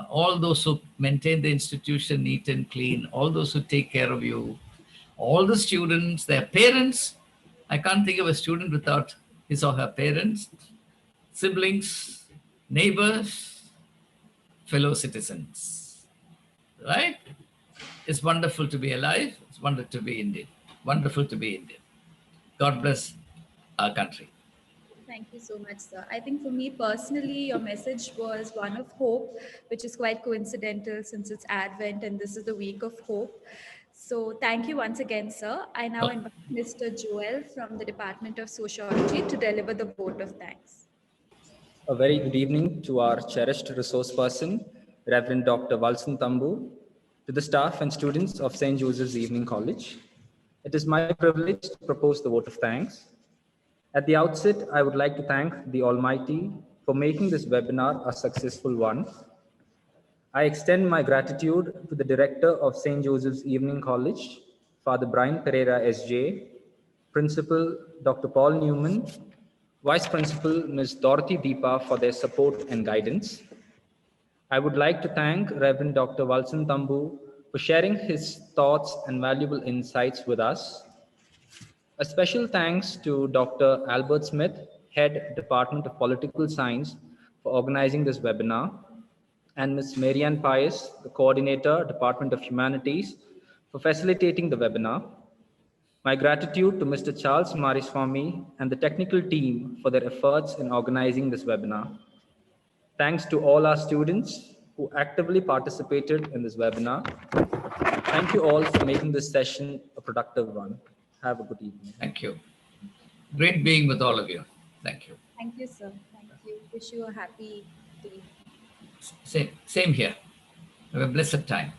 all those who maintain the institution neat and clean, all those who take care of you, all the students, their parents. I can't think of a student without his or her parents, siblings, neighbors, fellow citizens, right? It's wonderful to be alive. It's wonderful to be Indian. Wonderful to be Indian. God bless our country. Thank you so much, sir. I think for me personally, your message was one of hope, which is quite coincidental since it's Advent and this is the week of hope. So thank you once again, sir. I now Oh. invite Mr. Joel from the Department of Sociology to deliver the vote of thanks. A very good evening to our cherished resource person, Reverend Dr. Walson Tambu, to the staff and students of St. Joseph's Evening College. It is my privilege to propose the vote of thanks. At the outset, I would like to thank the Almighty for making this webinar a successful one. I extend my gratitude to the director of St. Joseph's Evening College, Father Brian Pereira, SJ, Principal Dr. Paul Newman, Vice Principal Ms. Dorothy Deepa for their support and guidance. I would like to thank Reverend Dr. Walson Tambu for sharing his thoughts and valuable insights with us. A special thanks to Dr. Albert Smith, Head Department of Political Science, for organizing this webinar, and Ms. Marianne Pius, the Coordinator, Department of Humanities, for facilitating the webinar. My gratitude to Mr. Charles Mariswamy and the technical team for their efforts in organizing this webinar. Thanks to all our students who actively participated in this webinar. Thank you all for making this session a productive one. Have a good evening. Thank you. Great being with all of you. Thank you. Thank you, sir. Thank you. Wish you a happy day. Same here. Have a blessed time.